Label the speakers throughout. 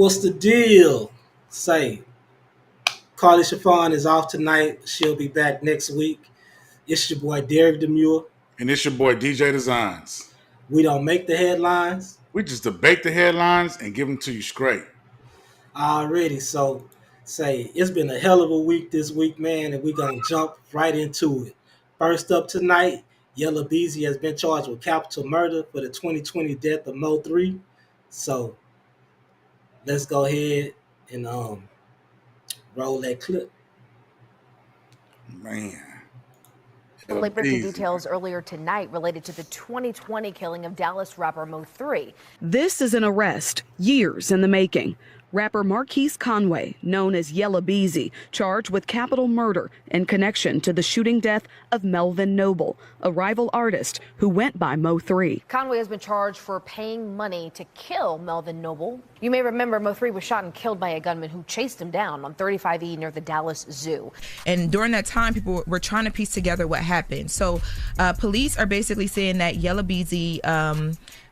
Speaker 1: What's the deal? Say, Carly Chiffon is off tonight. She'll be back next week. It's your boy Derek Demure.
Speaker 2: And it's your boy DJ Designs.
Speaker 1: We don't make the headlines
Speaker 2: We just debate the headlines and give them to you straight.
Speaker 1: already. So, say, it's been a hell of a week this week, man, and we're going to jump right into it. First up tonight, Yella Beezy has been charged with capital murder for the 2020 death of Mo 3. So, let's go ahead and roll that clip.
Speaker 2: Man.
Speaker 3: Late-breaking details earlier tonight related to the 2020 killing of Dallas rapper Mo 3.
Speaker 4: This is an arrest, years in the making. Rapper Marquise Conway, known as Yella Beezy, charged with capital murder in connection to the shooting death of Melvin Noble, a rival artist who went by Mo 3.
Speaker 3: Conway has been charged for paying money to kill Melvin Noble. You may remember Mo 3 was shot and killed by a gunman who chased him down on 35E near the Dallas Zoo.
Speaker 5: And during that time, people were trying to piece together what happened. So police are basically saying that Yella Beezy,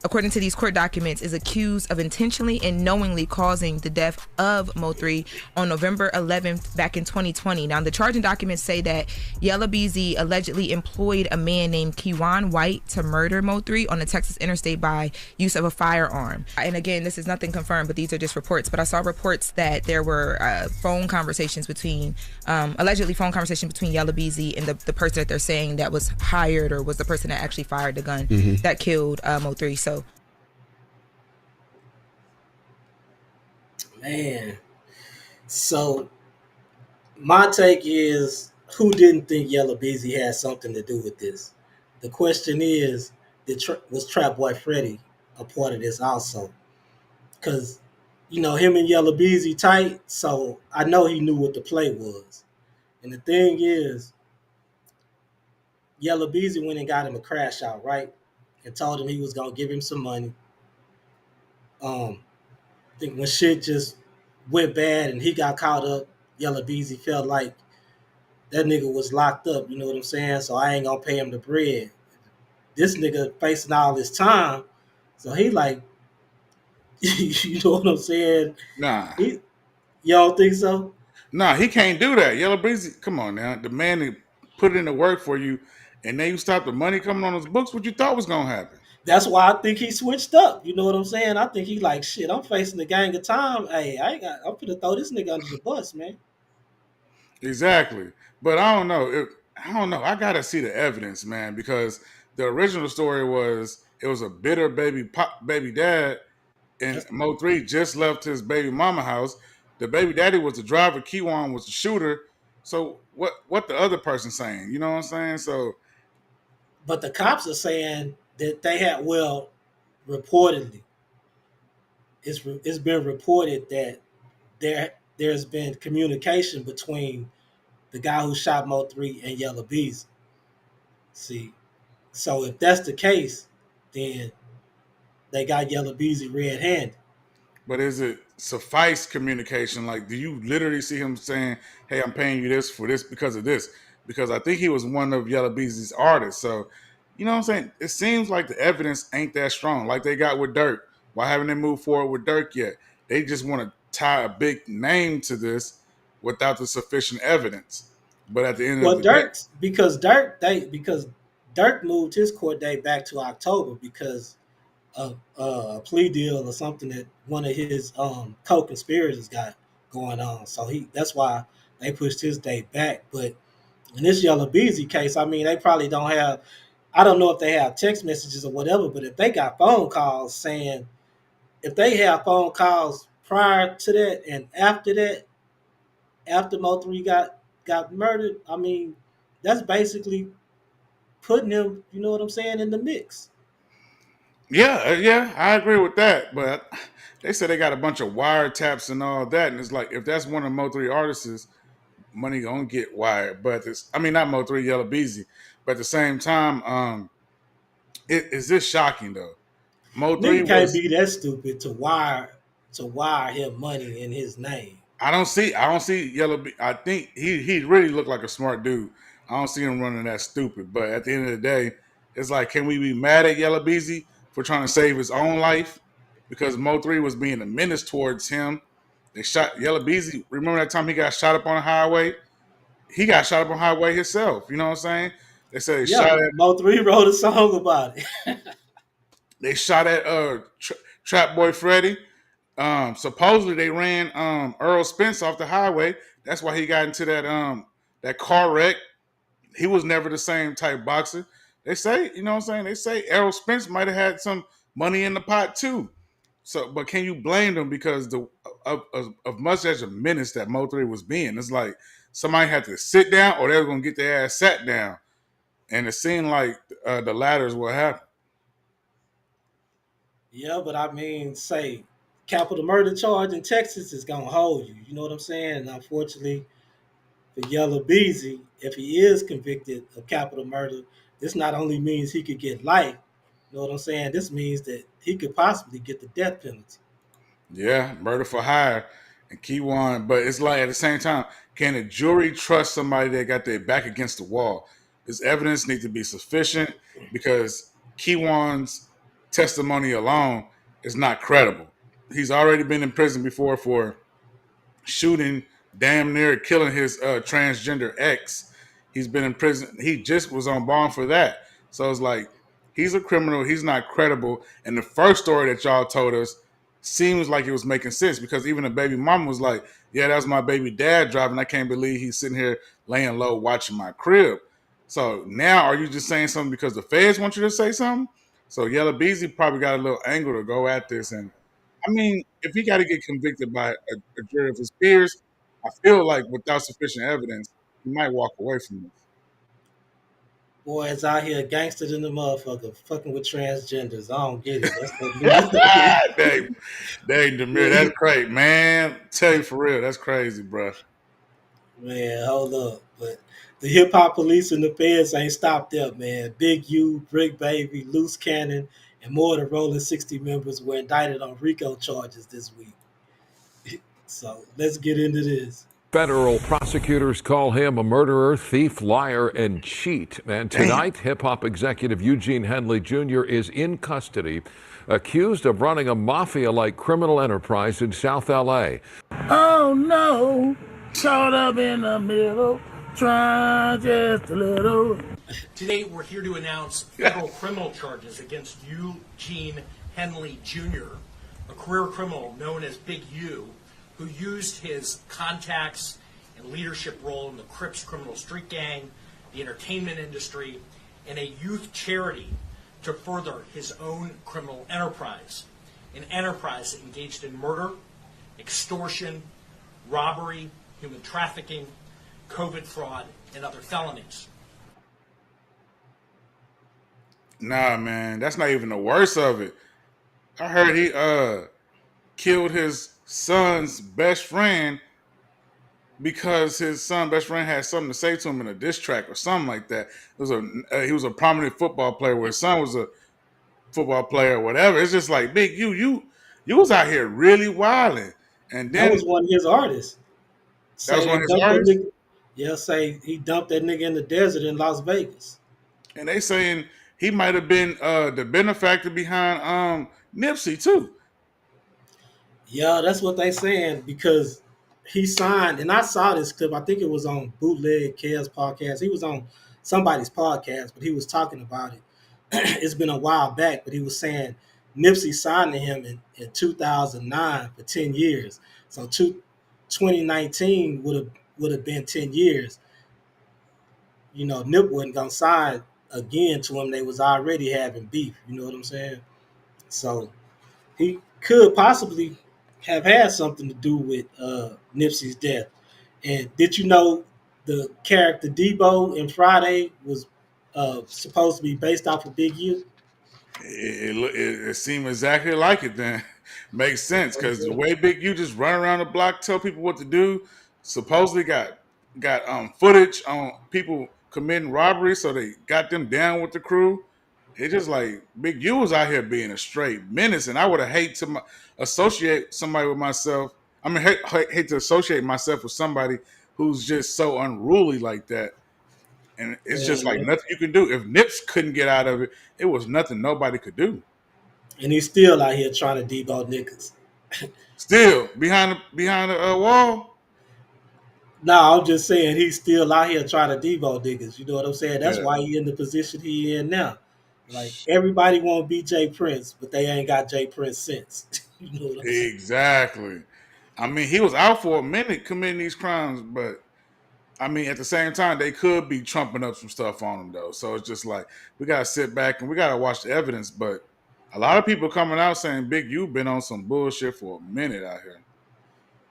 Speaker 5: according to these court documents, is accused of intentionally and knowingly causing the death of Mo 3 on November 11th back in 2020. Now, the charging documents say that Yella Beezy allegedly employed a man named Kewan White to murder Mo 3 on the Texas interstate by use of a firearm. And again, this is nothing confirmed, but these are just reports. But I saw reports that there were allegedly phone conversations between Yella Beezy and the person that they're saying that was hired or was the person that actually fired the gun that killed Mo 3. So,
Speaker 1: Man. So my take is, who didn't think Yella Beezy had something to do with this? The question is, was Trap Boy Freddy a part of this also? Because, him and Yella Beezy tight, so I know he knew what the play was. And the thing is, Yella Beezy went and got him a crash out, right? And told him he was going to give him some money. I think when shit just went bad and he got caught up, Yella Beezy felt like that nigga was locked up, you know what I'm saying? So I ain't gonna pay him the bread. This nigga facing all this time, so he like, you know what I'm saying?
Speaker 2: Nah.
Speaker 1: You don't think so?
Speaker 2: Nah, he can't do that. Yella Beezy, come on now. The man that put in the work for you, and then you stop the money coming on his books. What you thought was gonna happen?
Speaker 1: That's why I think he switched up. You know what I'm saying? I think he like, shit, I'm facing the gang of time. Hey, I'm gonna throw this nigga under the bus, man.
Speaker 2: Exactly. But I don't know. I don't know. I gotta see the evidence, man, because the original story was it was a bitter baby dad, and Mo 3 just left his baby mama house. The baby daddy was the driver. Kewan was the shooter. So what the other person saying? You know what I'm saying? So,
Speaker 1: but the cops are saying that they had, well, reportedly, it's been reported that there's been communication between the guy who shot Mo 3 and Yella Beezy. See, so if that's the case, then they got Yella Beezy red-handed.
Speaker 2: but is it suffice communication? Like, do you literally see him saying, "Hey, I'm paying you this for this because of this"? Because I think he was one of Yella Beezy's artists. So, you know what I'm saying? It seems like the evidence ain't that strong, like they got with Dirk. Why haven't they moved forward with Dirk yet? They just want to tie a big name to this without the sufficient evidence. But at the end of
Speaker 1: Well,
Speaker 2: the day,
Speaker 1: Because Dirk moved his court date back to October because of a plea deal or something that one of his co-conspirators got going on. So that's why they pushed his date back. But in this Yella Beezy case, I mean, they probably don't have. I don't know if they have text messages or whatever, but if they got phone calls saying, if they have phone calls prior to that and after that, after Mo 3 got murdered, I mean, that's basically putting him, you know what I'm saying, in the mix.
Speaker 2: yeah, I agree with that. But they said they got a bunch of wiretaps and all that, and it's like if that's one of Mo 3 artists, money gonna get wired. But I mean, not Mo 3, Yella Beezy. But at the same time, is this shocking though? Mo 3
Speaker 1: Nigga can't
Speaker 2: was.
Speaker 1: be that stupid to wire him money in his name.
Speaker 2: I don't see Yellow. I think he really looked like a smart dude. I don't see him running that stupid. But at the end of the day, it's like, can we be mad at Yellow Beezy for trying to save his own life? because Mo3 was being a menace towards him. They shot Yella Beezy. Remember that time he got shot up on the highway? He got shot up on the highway himself. You know what I'm saying? They said
Speaker 1: Yeah, Mo3 wrote a song about it.
Speaker 2: they shot at Trap Boy Freddy. Supposedly they ran Earl Spence off the highway. That's why he got into that car wreck. He was never the same type boxer. They say, you know what I'm saying? They say Errol Spence might have had some money in the pot too. So, but can you blame them because of much as a menace that Mo3 was being? It's like somebody had to sit down or they were gonna get their ass sat down, and it seemed like the latter is what happened.
Speaker 1: Yeah, but I mean, say capital murder charge in Texas is gonna hold you. You know what I'm saying? And unfortunately for Yella Beezy, if he is convicted of capital murder, this not only means he could get life. You know what I'm saying? This means that he could possibly get the death penalty.
Speaker 2: Yeah, murder for hire and key one. But it's like at the same time, can a jury trust somebody that got their back against the wall? This evidence needs to be sufficient because Keywan's testimony alone is not credible. He's already been in prison before for shooting, damn near killing his transgender ex. He's been in prison. He just was on bond for that. So it's like he's a criminal. He's not credible. And the first story that y'all told us seems like it was making sense because even the baby mama was like, "Yeah, that was my baby dad driving. I can't believe he's sitting here laying low watching my crib." So now, are you just saying something because the feds want you to say something? So Yella Beezy probably got a little angle to go at this, and I mean, if he got to get convicted by a jury of his peers, I feel like without sufficient evidence, he might walk away from this.
Speaker 1: Boys out here gangster than the motherfucker, fucking with transgenders. I don't get it. That's that new.
Speaker 2: dang, dang, Demir, that's great, man. Tell you for real, that's crazy, bro.
Speaker 1: Man, hold up. But the hip hop police and the feds ain't stopped up, man. Big U, Brick Baby, Loose Cannon, and more of the Rolling 60 members were indicted on RICO charges this week. So let's get into this.
Speaker 6: Federal prosecutors call him a murderer, thief, liar, and cheat. And tonight, hip hop executive Eugene Henley Jr. is in custody, accused of running a mafia like criminal enterprise in South LA.
Speaker 7: Oh no, caught up in the middle, trying just a little.
Speaker 8: Today, we're here to announce federal criminal charges against Eugene Henley Jr., a career criminal known as Big U, who used his contacts and leadership role in the Crips criminal street gang, the entertainment industry, and a youth charity to further his own criminal enterprise, an enterprise that engaged in murder, extortion, robbery, human trafficking, COVID fraud, and other felonies.
Speaker 2: Nah, man, that's not even the worst of it. I heard he killed his son's best friend because his son's best friend had something to say to him in a diss track or something like that. He was a prominent football player where his son was a football player or whatever. It's just like Big you was out here really wilding, and
Speaker 1: That
Speaker 2: then
Speaker 1: was one of his artists.
Speaker 2: that was
Speaker 1: Say
Speaker 2: one
Speaker 1: he
Speaker 2: of his
Speaker 1: dumped that
Speaker 2: artists,
Speaker 1: nigga. Yeah, say he dumped that nigga in the desert in Las Vegas.
Speaker 2: and they saying he might have been the benefactor behind Nipsey too.
Speaker 1: Yeah, that's what they saying because he signed, and I saw this clip. I think it was on Bootleg Kev's podcast. He was on somebody's podcast, but he was talking about it. It's been a while back, but he was saying Nipsey signed to him in 2009 for 10 years. So 2019 would have been 10 years. You know, Nip wasn't gonna sign again to him. They was already having beef. You know what I'm saying? So he could possibly have had something to do with Nipsey's death. And did you know the character Debo in Friday was supposed to be based off of Big U?
Speaker 2: It seemed exactly like it. Then makes sense because the way Big U just run around the block, tell people what to do. Supposedly got footage on people committing robbery, so they got them down with the crew. It's just like Big U was out here being a straight menace, and I would have hate to associate somebody with myself. I mean, hate to associate myself with somebody who's just so unruly like that. And it's just like
Speaker 1: And
Speaker 2: nothing you can do. If Nips couldn't get out of it, it was nothing nobody could do.
Speaker 1: and he's still out here trying to debo niggas.
Speaker 2: Still behind the wall.
Speaker 1: No, I'm just saying he's still out here trying to debo niggas. You know what I'm saying? That's
Speaker 2: Yeah,
Speaker 1: why he in the position he in now. Like everybody want to be Jay Prince, but they ain't got Jay Prince sense. You know what I'm saying?
Speaker 2: exactly. I mean, he was out for a minute committing these crimes, but I mean, at the same time, they could be trumping up some stuff on him though. So it's just like we gotta sit back and we gotta watch the evidence. But a lot of people coming out saying Big U been on some bullshit for a minute out here.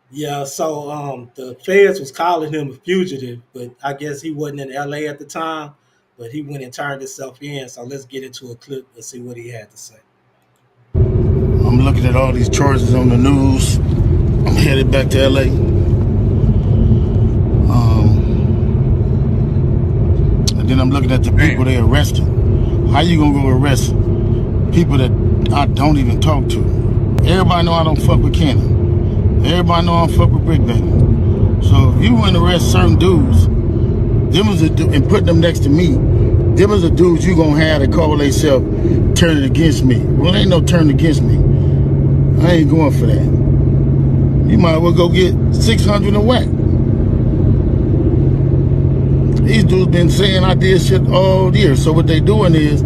Speaker 1: Yeah, so the feds was calling him a fugitive, but I guess he wasn't in LA at the time, but he went and turned himself in. So let's get into a clip and see what he had to say.
Speaker 7: I'm looking at all these charges on the news. I'm headed back to LA. And then I'm looking at the people they arrested. How you gonna go arrest people that I don't even talk to? Everybody know I don't fuck with Kanye. Everybody know I don't fuck with Brick Baby. So if you want to arrest certain dudes, and put them next to me, them is the dudes you gonna have to call themselves turning against me. Well, ain't no turn against me. I ain't going for that. You might well go get 600 and whack. These dudes been saying I did shit all year. So what they doing is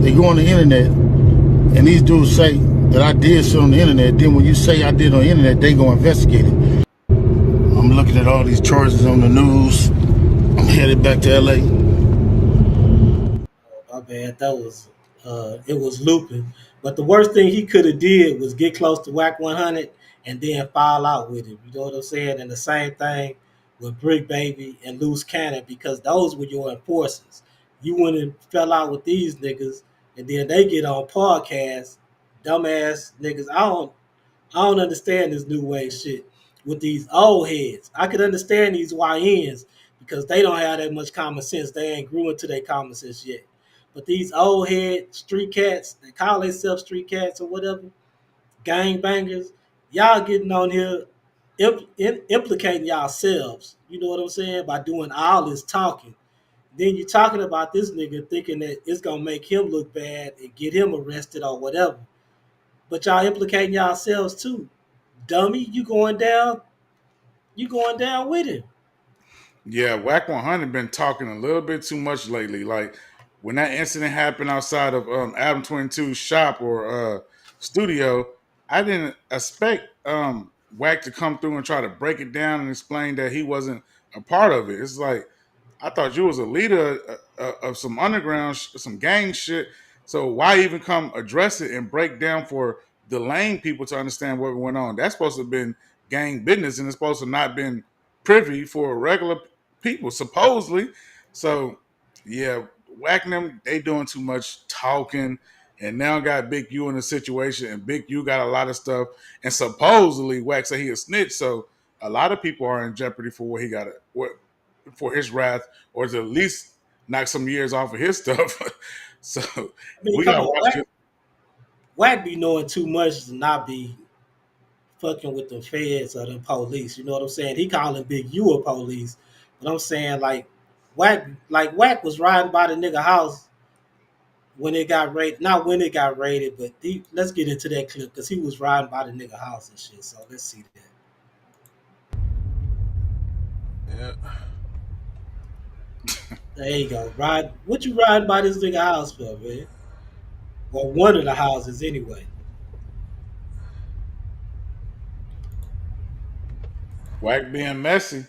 Speaker 7: they go on the internet and these dudes say that I did shit on the internet. Then when you say I did on the internet, they go investigate it. I'm looking at all these charges on the news. I'm headed back to LA.
Speaker 1: My bad, that was it was looping. But the worst thing he could have did was get close to Whack 100 and then fall out with him. You know what I'm saying? And the same thing with Brick Baby and Loose Cannon, because those were your enforcers. You went and fell out with these niggas, and then they get on podcasts, dumbass niggas. I don't understand this new wave shit with these old heads. I could understand these YNs because they don't have that much common sense. They ain't grew into their common sense yet. But these old head street cats, they call themselves street cats or whatever, gang bangers, y'all getting on here implicating yourselves. You know what I'm saying? By doing all this talking. Then you're talking about this nigga thinking that it's gonna make him look bad and get him arrested or whatever. But y'all implicating yourselves too. Dummy, you going down with him.
Speaker 2: Yeah, Whack 100 been talking a little bit too much lately. Like when that incident happened outside of Adam 22's shop or studio, I didn't expect Whack to come through and try to break it down and explain that he wasn't a part of it. It's like I thought you was a leader of some underground, some gang shit. So why even come address it and break down for the lame people to understand what went on? That's supposed to have been gang business, and it's supposed to not been privy for regular people, supposedly. So yeah, whacking them, they doing too much talking, and now got Big U in a situation, and Big U got a lot of stuff, and supposedly Whack say he a snitch. So a lot of people are in jeopardy for what he got, what for his wrath, or to at least knock some years off of his stuff. So
Speaker 1: I mean,
Speaker 2: we
Speaker 1: come
Speaker 2: gotta
Speaker 1: on,
Speaker 2: watch it.
Speaker 1: Whack be knowing too much to not be fucking with the feds or the police. You know what I'm saying? He calling Big U a police, but I'm saying Whack was riding by the nigga house when it got raided. Not when it got raided, but let's get into that clip because he was riding by the nigga house and shit. So let's see that.
Speaker 2: Yeah.
Speaker 1: There you go. What you riding by this nigga house for, man? Or one of the houses anyway.
Speaker 2: Whack being messy.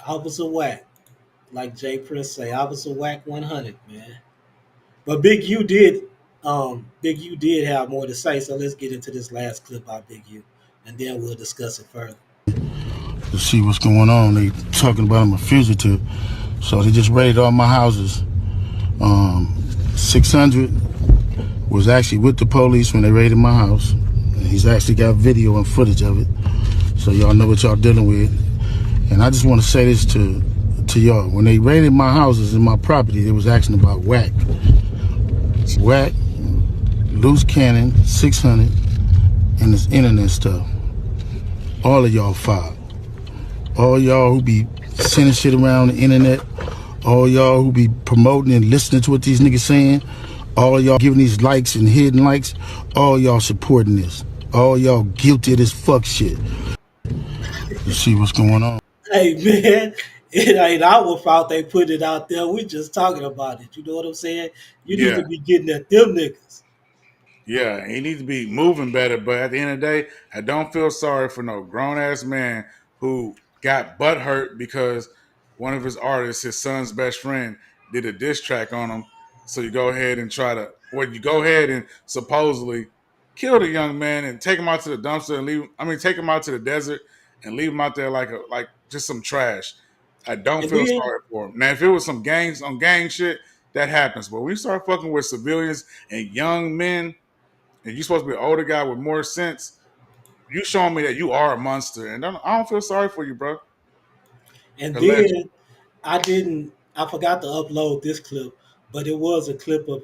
Speaker 1: Officer Whack. Like Jay Prince say, Officer Whack 100, man. But Big U did have more to say, so let's get into this last clip by Big U, and then we'll discuss it further.
Speaker 7: To see what's going on. They talking about I'm a fugitive. So they just raided all my houses. 600 was actually with the police when they raided my house. And he's actually got video and footage of it. So y'all know what y'all dealing with. And I just want to say this to y'all. When they raided my houses and my property, they was asking about Whack. Whack, Loose Cannon, 600, and this internet stuff. All of y'all filed. All y'all who be sending shit around the internet, all y'all who be promoting and listening to what these niggas saying, All y'all giving these likes and hidden likes, all y'all supporting this. All y'all guilty of this fuck shit. You see what's going on?
Speaker 1: Hey man, it ain't our fault they put it out there. We just talking about it. You know what I'm saying? You need
Speaker 2: Yeah.
Speaker 1: to be getting at them niggas.
Speaker 2: Yeah, he needs to be moving better. But at the end of the day, I don't feel sorry for no grown ass man who got butt hurt because one of his artists, his son's best friend, did a diss track on him. So you go ahead and you go ahead and supposedly kill the young man and take him out to the dumpster and take him out to the desert and leave him out there like just some trash. I don't
Speaker 1: And
Speaker 2: feel
Speaker 1: then
Speaker 2: sorry for him. Now, if it was some gang shit, that happens. But when you start fucking with civilians and young men, and you're supposed to be an older guy with more sense, you showing me that you are a monster, and I don't feel sorry for you, bro.
Speaker 1: and
Speaker 2: Allegedly.
Speaker 1: then I forgot to upload this clip, but it was a clip of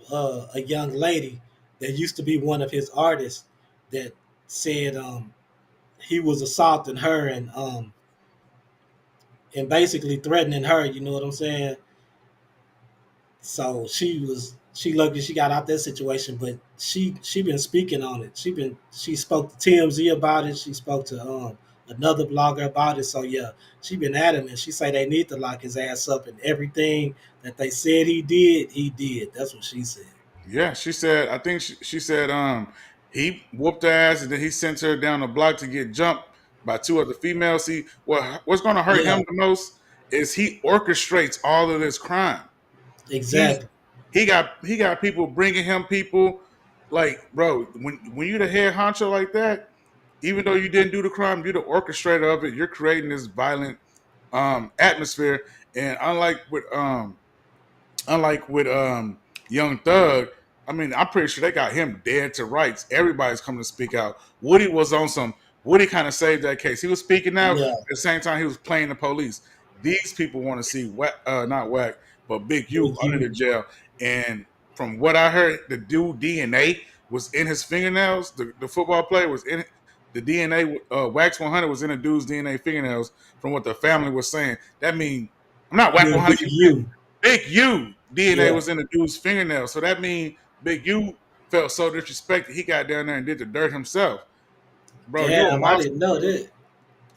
Speaker 1: a young lady that used to be one of his artists that said he was assaulting her and basically threatening her, you know what I'm saying? So she lucky she got out that situation, but she been speaking on it. She spoke to TMZ about it. She spoke to another blogger about it. So yeah, she been adamant. She say they need to lock his ass up, and everything that they said he did, he did. That's what she said.
Speaker 2: Yeah, she said. I think she said he whooped her ass, and then he sent her down the block to get jumped by two other females. See, what's going to hurt him
Speaker 1: Yeah,
Speaker 2: the most is he orchestrates all of this crime. He
Speaker 1: exactly.
Speaker 2: he got people bringing him people. Like, bro, when you the head honcho like that, even though you didn't do the crime, you're the orchestrator of it. You're creating this violent atmosphere. And unlike with Young Thug, I mean, I'm pretty sure they got him dead to rights. Everybody's coming to speak out. Woody was on some. Woody kind of saved that case. He was speaking out at
Speaker 1: Yeah,
Speaker 2: the same time he was playing the police. These people want to see not Whack, but Big U
Speaker 1: thank
Speaker 2: under the
Speaker 1: you.
Speaker 2: jail. And from what I heard, the dude DNA was in his fingernails. The football player was in the DNA. Wax 100 was in a dude's DNA fingernails. From what the family was saying, that mean I'm not
Speaker 1: I
Speaker 2: Wax
Speaker 1: mean,
Speaker 2: 100.
Speaker 1: big you.
Speaker 2: Big U DNA
Speaker 1: Yeah,
Speaker 2: was in the dude's fingernail. So that means Big U felt so disrespected he got down there and did the dirt himself. Bro, you a
Speaker 1: damn, I
Speaker 2: monster,
Speaker 1: didn't know
Speaker 2: bro.
Speaker 1: that.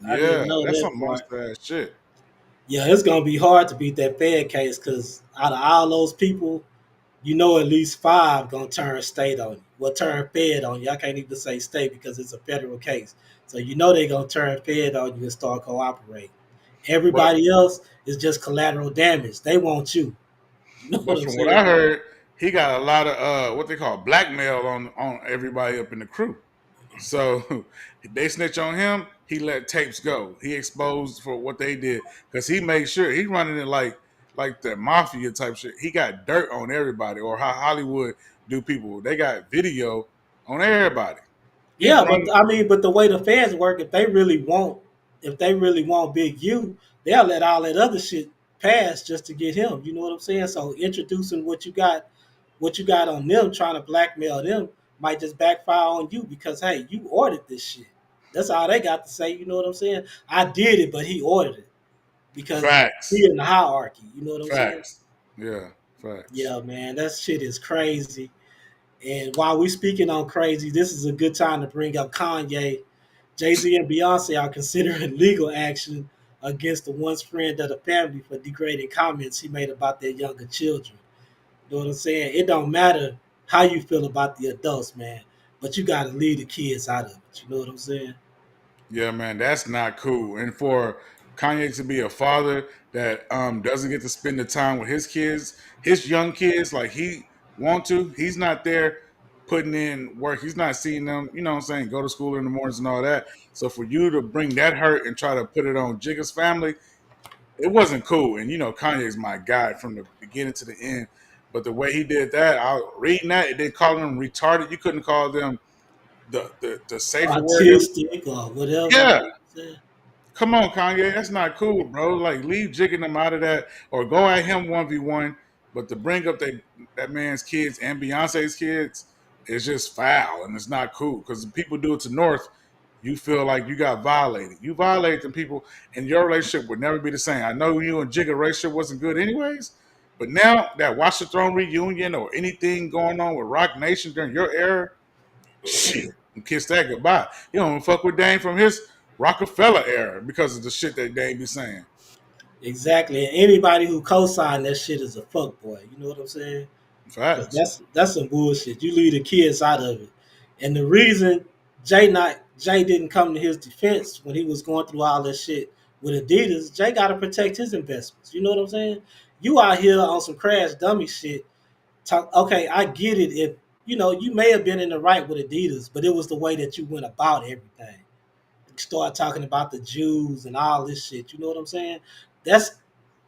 Speaker 1: I
Speaker 2: Yeah,
Speaker 1: didn't know
Speaker 2: that's
Speaker 1: that
Speaker 2: some
Speaker 1: part.
Speaker 2: monster ass shit.
Speaker 1: Yeah, it's gonna be hard to beat that Fed case because out of all those people, you know at least five gonna turn state on you. Well, turn Fed on you. I can't even say state because it's a federal case. So you know they gonna turn Fed on you and start cooperating.
Speaker 2: But
Speaker 1: Everybody else is just collateral damage. They want you. You know what
Speaker 2: but
Speaker 1: I'm
Speaker 2: from what
Speaker 1: saying?
Speaker 2: I heard, he got a lot of what they call blackmail on everybody up in the crew. So they snitch on him. He let tapes go. He exposed for what they did because he made sure he running it like the mafia type shit. He got dirt on everybody, or how Hollywood do people. They got video on everybody. He
Speaker 1: Yeah,
Speaker 2: run
Speaker 1: but I mean, but the way the feds work, if they really want Big U, they'll let all that other shit pass just to get him. You know what I'm saying? So introducing what you got on them, trying to blackmail them, might just backfire on you because hey, you ordered this shit. That's all they got to say. You know what I'm saying? I did it, but he ordered it because he
Speaker 2: facts,
Speaker 1: in the hierarchy. You know what I'm saying?
Speaker 2: facts. Yeah, facts.
Speaker 1: Yeah, man, that shit is crazy. And while we speaking on crazy, this is a good time to bring up Kanye. Jay-Z and Beyonce are considering legal action against the once friend of the family for degrading comments he made about their younger children. You know what I'm saying? It don't matter how you feel about the adults, man, but you got to leave the kids out of it. You know what I'm saying?
Speaker 2: Yeah, man, that's not cool. And for Kanye to be a father that doesn't get to spend the time with his kids, his young kids, like he want to, he's not there putting in work. He's not seeing them, you know what I'm saying, go to school in the mornings and all that. So for you to bring that hurt and try to put it on Jigga's family, it wasn't cool. And you know, Kanye's my guy from the beginning to the end. But the way he did that, I reading that, they called them retarded. You couldn't call them the safer word.
Speaker 1: Autistic or whatever. You
Speaker 2: Yeah,
Speaker 1: know what I'm saying?
Speaker 2: come on, Kanye, that's not cool, bro. Like, leave jigging them out of that, or go at him 1v1. But to bring up that man's kids and Beyonce's kids is just foul, and it's not cool. Because people do it to North, you feel like you got violated. You violate them people, and your relationship would never be the same. I know you and Jigga relationship wasn't good, anyways. But now that Watch the Throne reunion or anything going on with Rock Nation during your era, shit, you kiss that goodbye. You don't even fuck with Dame from his Rockefeller era because of the shit that Dame be saying.
Speaker 1: Exactly. And anybody who co-signed that shit is a fuck boy. You know what I'm saying? Because
Speaker 2: Facts.
Speaker 1: that's some bullshit. You leave the kids out of it. And the reason Jay didn't come to his defense when he was going through all this shit with Adidas, Jay got to protect his investments. You know what I'm saying? You out here on some crash dummy shit. Okay, I get it. If you may have been in the right with Adidas, but it was the way that you went about everything. You start talking about the Jews and all this shit. You know what I'm saying? That's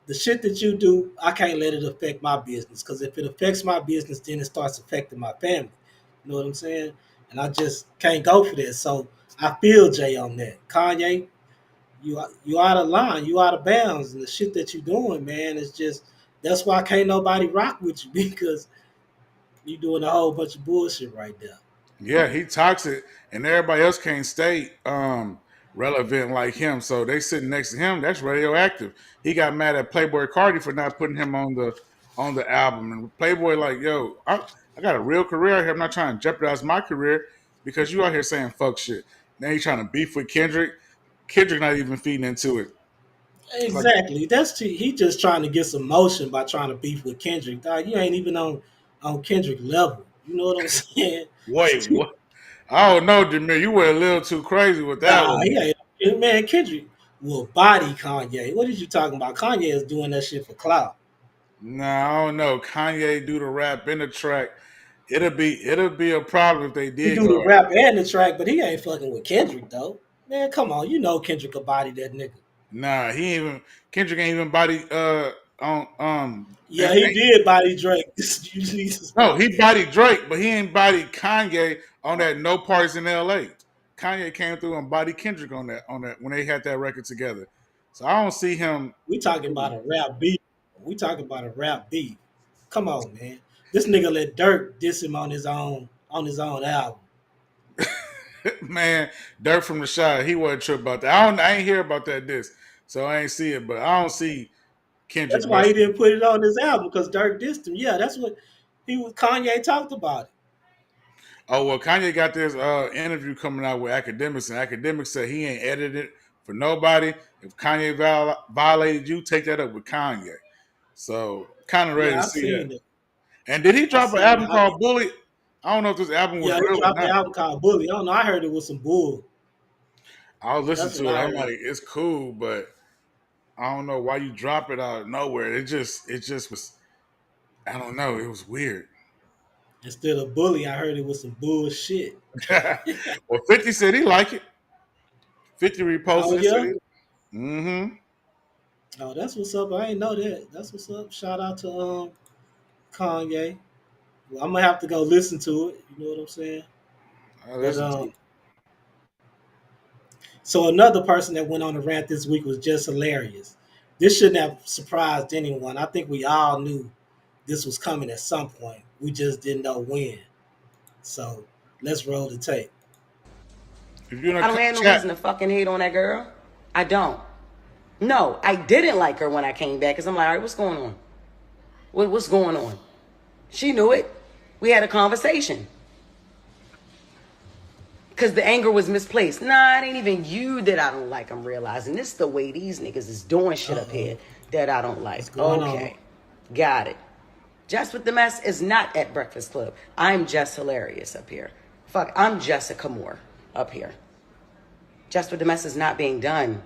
Speaker 1: the shit that you do. I can't let it affect my business because if it affects my business, then it starts affecting my family. You know what I'm saying? And I just can't go for that. So I feel Jay on that. Kanye, you out of line, you out of bounds, and the shit that you doing, man, is just that's why can't nobody rock with you because you doing a whole bunch of bullshit right there.
Speaker 2: Yeah, he toxic, and everybody else can't stay relevant like him. So they sitting next to him. That's radioactive. He got mad at Playboy Cardi for not putting him on the album, and Playboy like, yo, I got a real career out here. I'm not trying to jeopardize my career because you out here saying fuck shit. Now he trying to beef with Kendrick. Kendrick not even feeding into it. Like,
Speaker 1: Exactly. He just trying to get some motion by trying to beef with Kendrick. Dog, you ain't even on Kendrick level. You know what I'm saying?
Speaker 2: wait, what? I don't know, Jameer. You went a little too crazy with that
Speaker 1: Nah,
Speaker 2: one.
Speaker 1: he ain't. Man, Kendrick will body Kanye. What are you talking about? Kanye is doing that shit for clout.
Speaker 2: Nah, I don't know. Kanye do the rap in the track. It'll be a problem if they
Speaker 1: He
Speaker 2: did
Speaker 1: do
Speaker 2: go.
Speaker 1: the rap and the track, but he ain't fucking with Kendrick though. Man, come on. You know Kendrick will body that nigga.
Speaker 2: Nah, he ain't even Kendrick ain't even body on
Speaker 1: Yeah, he did body Drake. You need to
Speaker 2: no,
Speaker 1: stop
Speaker 2: he
Speaker 1: that.
Speaker 2: bodied Drake, but he ain't bodied Kanye on that No Parties in LA. Kanye came through and bodied Kendrick on that when they had that record together. So I don't see him.
Speaker 1: We talking about a rap beef. We talking about a rap beef. Come on, man. This nigga let Dirk diss him on his own album.
Speaker 2: Man, Dirt from the Shot, he wasn't tripped about that. I ain't hear about that disc, so I ain't see it. But I don't see Kendrick
Speaker 1: That's why he
Speaker 2: messing.
Speaker 1: didn't put it on his album because Dirk dissed him. Yeah, that's what Kanye talked about it.
Speaker 2: Oh well, Kanye got this interview coming out with academics, and academics said he ain't edited it for nobody. If Kanye violated you, take that up with Kanye. So kind of ready to
Speaker 1: Yeah, I
Speaker 2: see that.
Speaker 1: seen it.
Speaker 2: And did he
Speaker 1: I
Speaker 2: drop an
Speaker 1: seen it.
Speaker 2: album called Bully? I don't know if this album was
Speaker 1: Yeah, he
Speaker 2: real or
Speaker 1: dropped the
Speaker 2: not.
Speaker 1: album called Bully. I don't know. I heard it was some bull.
Speaker 2: I'll listen
Speaker 1: That's what
Speaker 2: to it.
Speaker 1: I
Speaker 2: I'm
Speaker 1: heard.
Speaker 2: like, it's cool, but I don't know why you drop it out of nowhere. It just was. I don't know. It was weird.
Speaker 1: Instead of Bully, I heard it was some bullshit.
Speaker 2: Well, 50 said he like it. 50
Speaker 1: Oh
Speaker 2: reposted it. Said
Speaker 1: yeah.
Speaker 2: he. Mm-hmm.
Speaker 1: Oh, that's what's up. I ain't know that. That's what's up. Shout out to Kanye. Well, I'm gonna have to go listen to it. You know what I'm saying?
Speaker 2: I
Speaker 1: But
Speaker 2: listen to it.
Speaker 1: so another person that went on the rant this week was Jess Hilarious. This shouldn't have surprised anyone. I think we all knew this was coming at some point. We just didn't know when. So let's roll the tape.
Speaker 2: If you're in
Speaker 9: I
Speaker 2: a
Speaker 9: don't have no
Speaker 2: chat,
Speaker 9: reason to fucking hate on that girl. I don't. No, I didn't like her when I came back because I'm like, all right, what's going on? What's going on? She knew it. We had a conversation. Because the anger was misplaced. Nah, it ain't even you that I don't like. I'm realizing this is the way these niggas is doing shit up
Speaker 1: Uh-oh.
Speaker 9: here that I don't
Speaker 1: What's
Speaker 9: like.
Speaker 1: going on?
Speaker 9: Okay. Got it. Just with the Mess is not at Breakfast Club. I'm Jess Hilarious up here. Fuck, I'm Jessica Moore up here. Just with the Mess is not being done.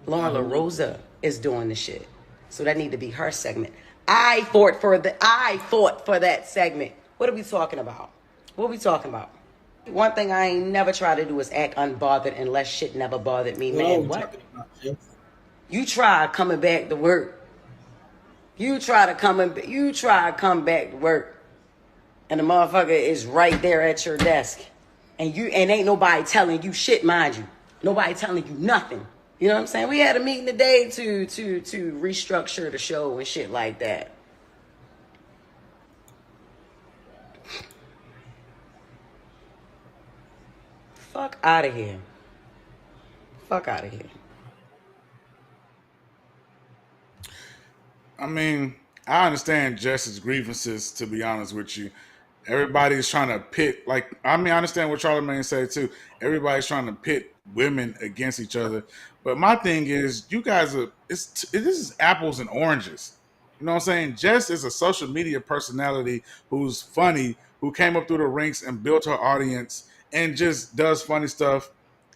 Speaker 9: Lauren LaRosa is doing the shit. So that need to be her segment. I fought for that segment. What are we talking about? What are we talking about? One thing I ain't never try to do is act unbothered unless shit never bothered me.
Speaker 1: What are
Speaker 9: Man,
Speaker 1: we
Speaker 9: what?
Speaker 1: talking about, Jeff?
Speaker 9: You try coming back to work. You try to come back to work. And the motherfucker is right there at your desk. And ain't nobody telling you shit, mind you. Nobody telling you nothing. You know what I'm saying? We had a meeting today to restructure the show and shit like that. Fuck out of here. Fuck out of here.
Speaker 2: I mean, I understand Jess's grievances. To be honest with you, everybody's trying to pit. Like, I mean, I understand what Charlamagne said too. Everybody's trying to pit women against each other. But my thing is, you guys are. This is apples and oranges. You know what I'm saying? Jess is a social media personality who's funny, who came up through the ranks and built her audience and just does funny stuff.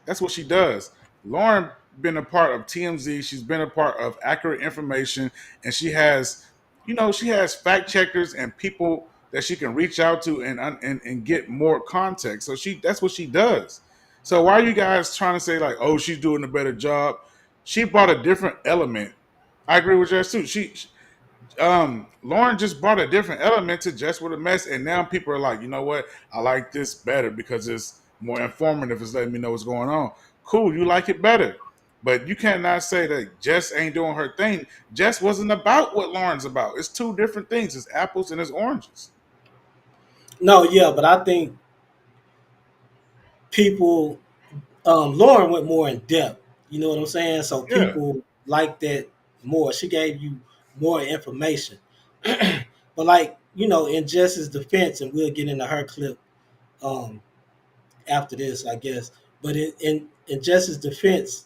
Speaker 2: That's what she does. Lauren been a part of TMZ. She's been a part of Accurate Information, and she has fact checkers and people that she can reach out to and get more context. So that's what she does. So why are you guys trying to say like, oh, she's doing a better job? She brought a different element. I agree with Jess too. Lauren just brought a different element to Just With a Mess, and now people are like, you know what? I like this better because it's more informative. It's letting me know what's going on. Cool, you like it better. But you cannot say that Jess ain't doing her thing. Jess wasn't about what Lauren's about. It's two different things. It's apples and it's oranges.
Speaker 1: No, yeah, but I think people Lauren went more in depth. You know what I'm saying? So
Speaker 2: Yeah.
Speaker 1: people like that more. She gave you more information. But like, in Jess's defense, and we'll get into her clip um after this, I guess. But in Jess's defense,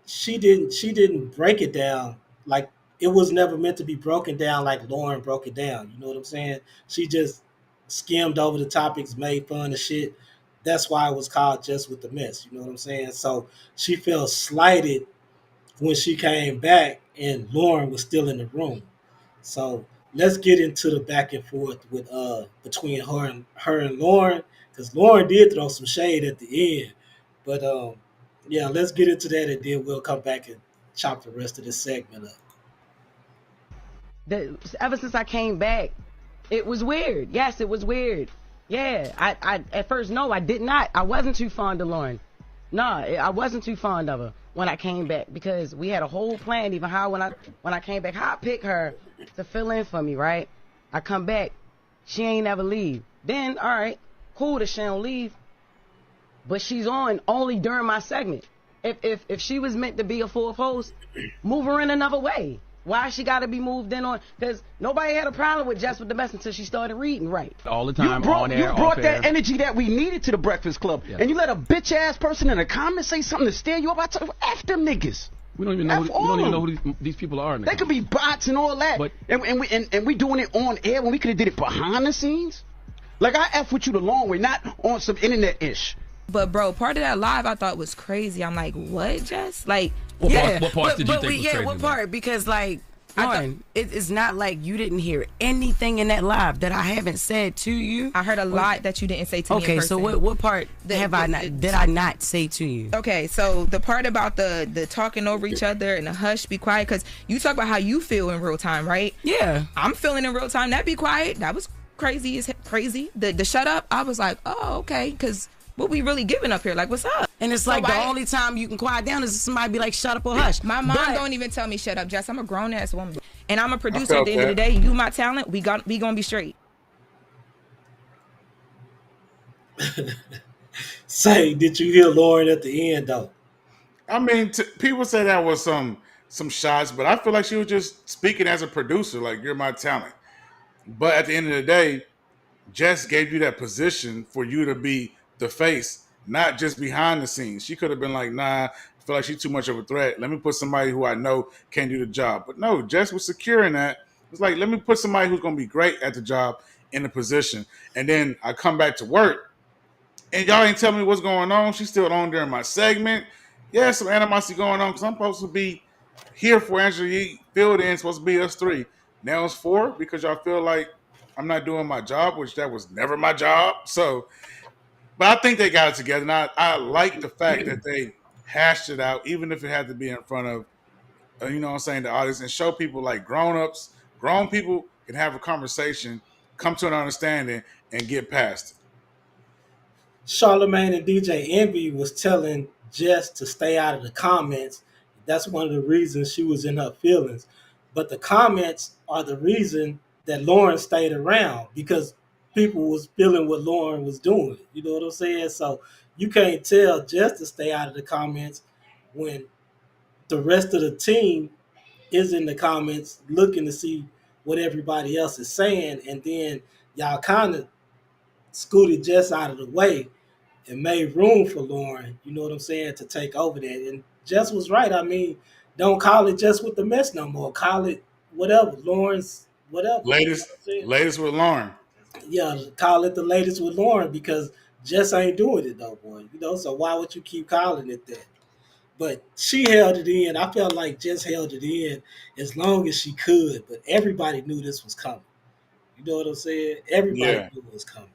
Speaker 1: she didn't break it down like it was never meant to be broken down like Lauren broke it down. You know what I'm saying? She just skimmed over the topics, made fun of shit. That's why it was called Just With the Mess. You know what I'm saying? So she felt slighted when she came back and Lauren was still in the room. So let's get into the back and forth with between her and Lauren, because Lauren did throw some shade at the end. But yeah, let's get into that and then we'll come back and chop the rest of this segment up.
Speaker 9: Ever since I came back, it was weird. Yes, it was weird. Yeah, I at first, no, I did not. I wasn't too fond of Lauren. No, I wasn't too fond of her when I came back because we had a whole plan. Even how when I came back, how I picked her to fill in for me. Right, I come back, she ain't never leave. Then all right, cool that she don't leave, but she's on only during my segment. If she was meant to be a fourth host, move her in another way. Why she got to be moved in on? Because nobody had a problem with Jess With the Mess until she started reading right.
Speaker 10: All the time,
Speaker 11: you brought that energy that we needed to the Breakfast Club, and you let a bitch ass person in the comments say something to steer you up. I tell you, F them niggas.
Speaker 10: We don't even know who these people are.
Speaker 11: They could be bots and all that, and we doing it on air when we could have did it behind the scenes. Like I F with you the long way, not on some internet ish.
Speaker 5: But bro, part of that live I thought was crazy. I'm like, what, Jess? Like,
Speaker 10: what part did you think was crazy?
Speaker 9: What part? Because like, Lauren, it's not like you didn't hear anything in that live that I haven't said to you.
Speaker 5: I heard a lot that you didn't say to me.
Speaker 9: Okay, so what part did I not say to you?
Speaker 5: Okay, so the part about the talking over each other and the hush, be quiet, because you talk about how you feel in real time, right?
Speaker 9: Yeah,
Speaker 5: I'm feeling in real time. That be quiet. That was crazy. The shut up. I was like, oh, okay, because what we really giving up here? Like, what's up?
Speaker 9: And it's like the only time you can quiet down is if somebody be like, shut up or hush.
Speaker 5: My mom don't even tell me shut up, Jess. I'm a grown ass woman, and I'm a producer. At the end of the day, you my talent. We gonna be straight.
Speaker 1: Say, did you hear Lauren at the end though?
Speaker 2: I mean, people say that was some shots, but I feel like she was just speaking as a producer, like you're my talent. But at the end of the day, Jess gave you that position for you to be the face, not just behind the scenes. She could have been like, nah, I feel like she's too much of a threat. Let me put somebody who I know can do the job. But no, Jess was secure in that. It's like, let me put somebody who's going to be great at the job in the position. And then I come back to work, and y'all ain't telling me what's going on. She's still on during my segment. Yeah, some animosity going on because I'm supposed to be here for Angela Yee. Filled in, supposed to be us three. Now it's four because y'all feel like I'm not doing my job, which that was never my job. So, but I think they got it together. And I like the fact that they hashed it out, even if it had to be in front of, the audience, and show people like grown-ups, grown people can have a conversation, come to an understanding, and get past it.
Speaker 1: Charlamagne and DJ Envy was telling Jess to stay out of the comments. That's one of the reasons she was in her feelings. But the comments are the reason that Lauren stayed around, because people was feeling what Lauren was doing. You know what I'm saying? So you can't tell Jess to stay out of the comments when the rest of the team is in the comments looking to see what everybody else is saying, and then y'all kind of scooted Jess out of the way and made room for Lauren, you know what I'm saying, to take over that. And Jess was right. I mean, don't call it Jess with the mess no more. Call it whatever, Lawrence, whatever. You know
Speaker 2: Latest,
Speaker 1: what I'm saying?
Speaker 2: latest with Lauren.
Speaker 1: Yeah, call it the latest with Lauren because Jess ain't doing it no more. You know, so why would you keep calling it that? But she held it in. I felt like Jess held it in as long as she could, but everybody knew this was coming. You know what I'm saying? Everybody
Speaker 2: Yeah.
Speaker 1: knew it was coming.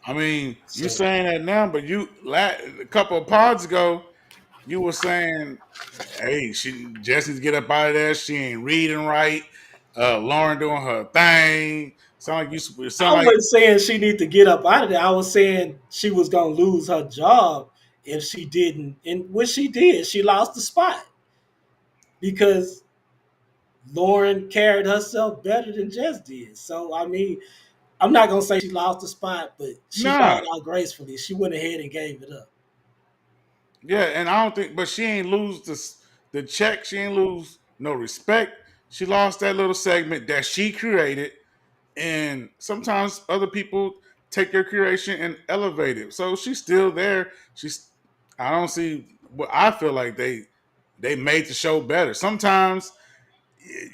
Speaker 2: I mean, you
Speaker 1: So
Speaker 2: saying that now, but a couple of pods ago, you were saying, "Hey, she Jesse to get up out of there. She ain't reading right. Lauren doing her thing. Sound like you
Speaker 1: I
Speaker 2: sound like
Speaker 1: wasn't saying she need to get up out of there. I was saying she was gonna lose her job if she didn't, and what she did, she lost the spot because Lauren carried herself better than Jess did. So I mean, I'm not gonna say she lost the spot, but she bowed
Speaker 2: nah,
Speaker 1: out gracefully. She went ahead and gave it up.
Speaker 2: yeah." And I don't think, but she ain't lose the check. She ain't lose no respect. She lost that little segment that she created. And sometimes other people take your creation and elevate it. So she's still there. I don't see what I feel like they made the show better. Sometimes,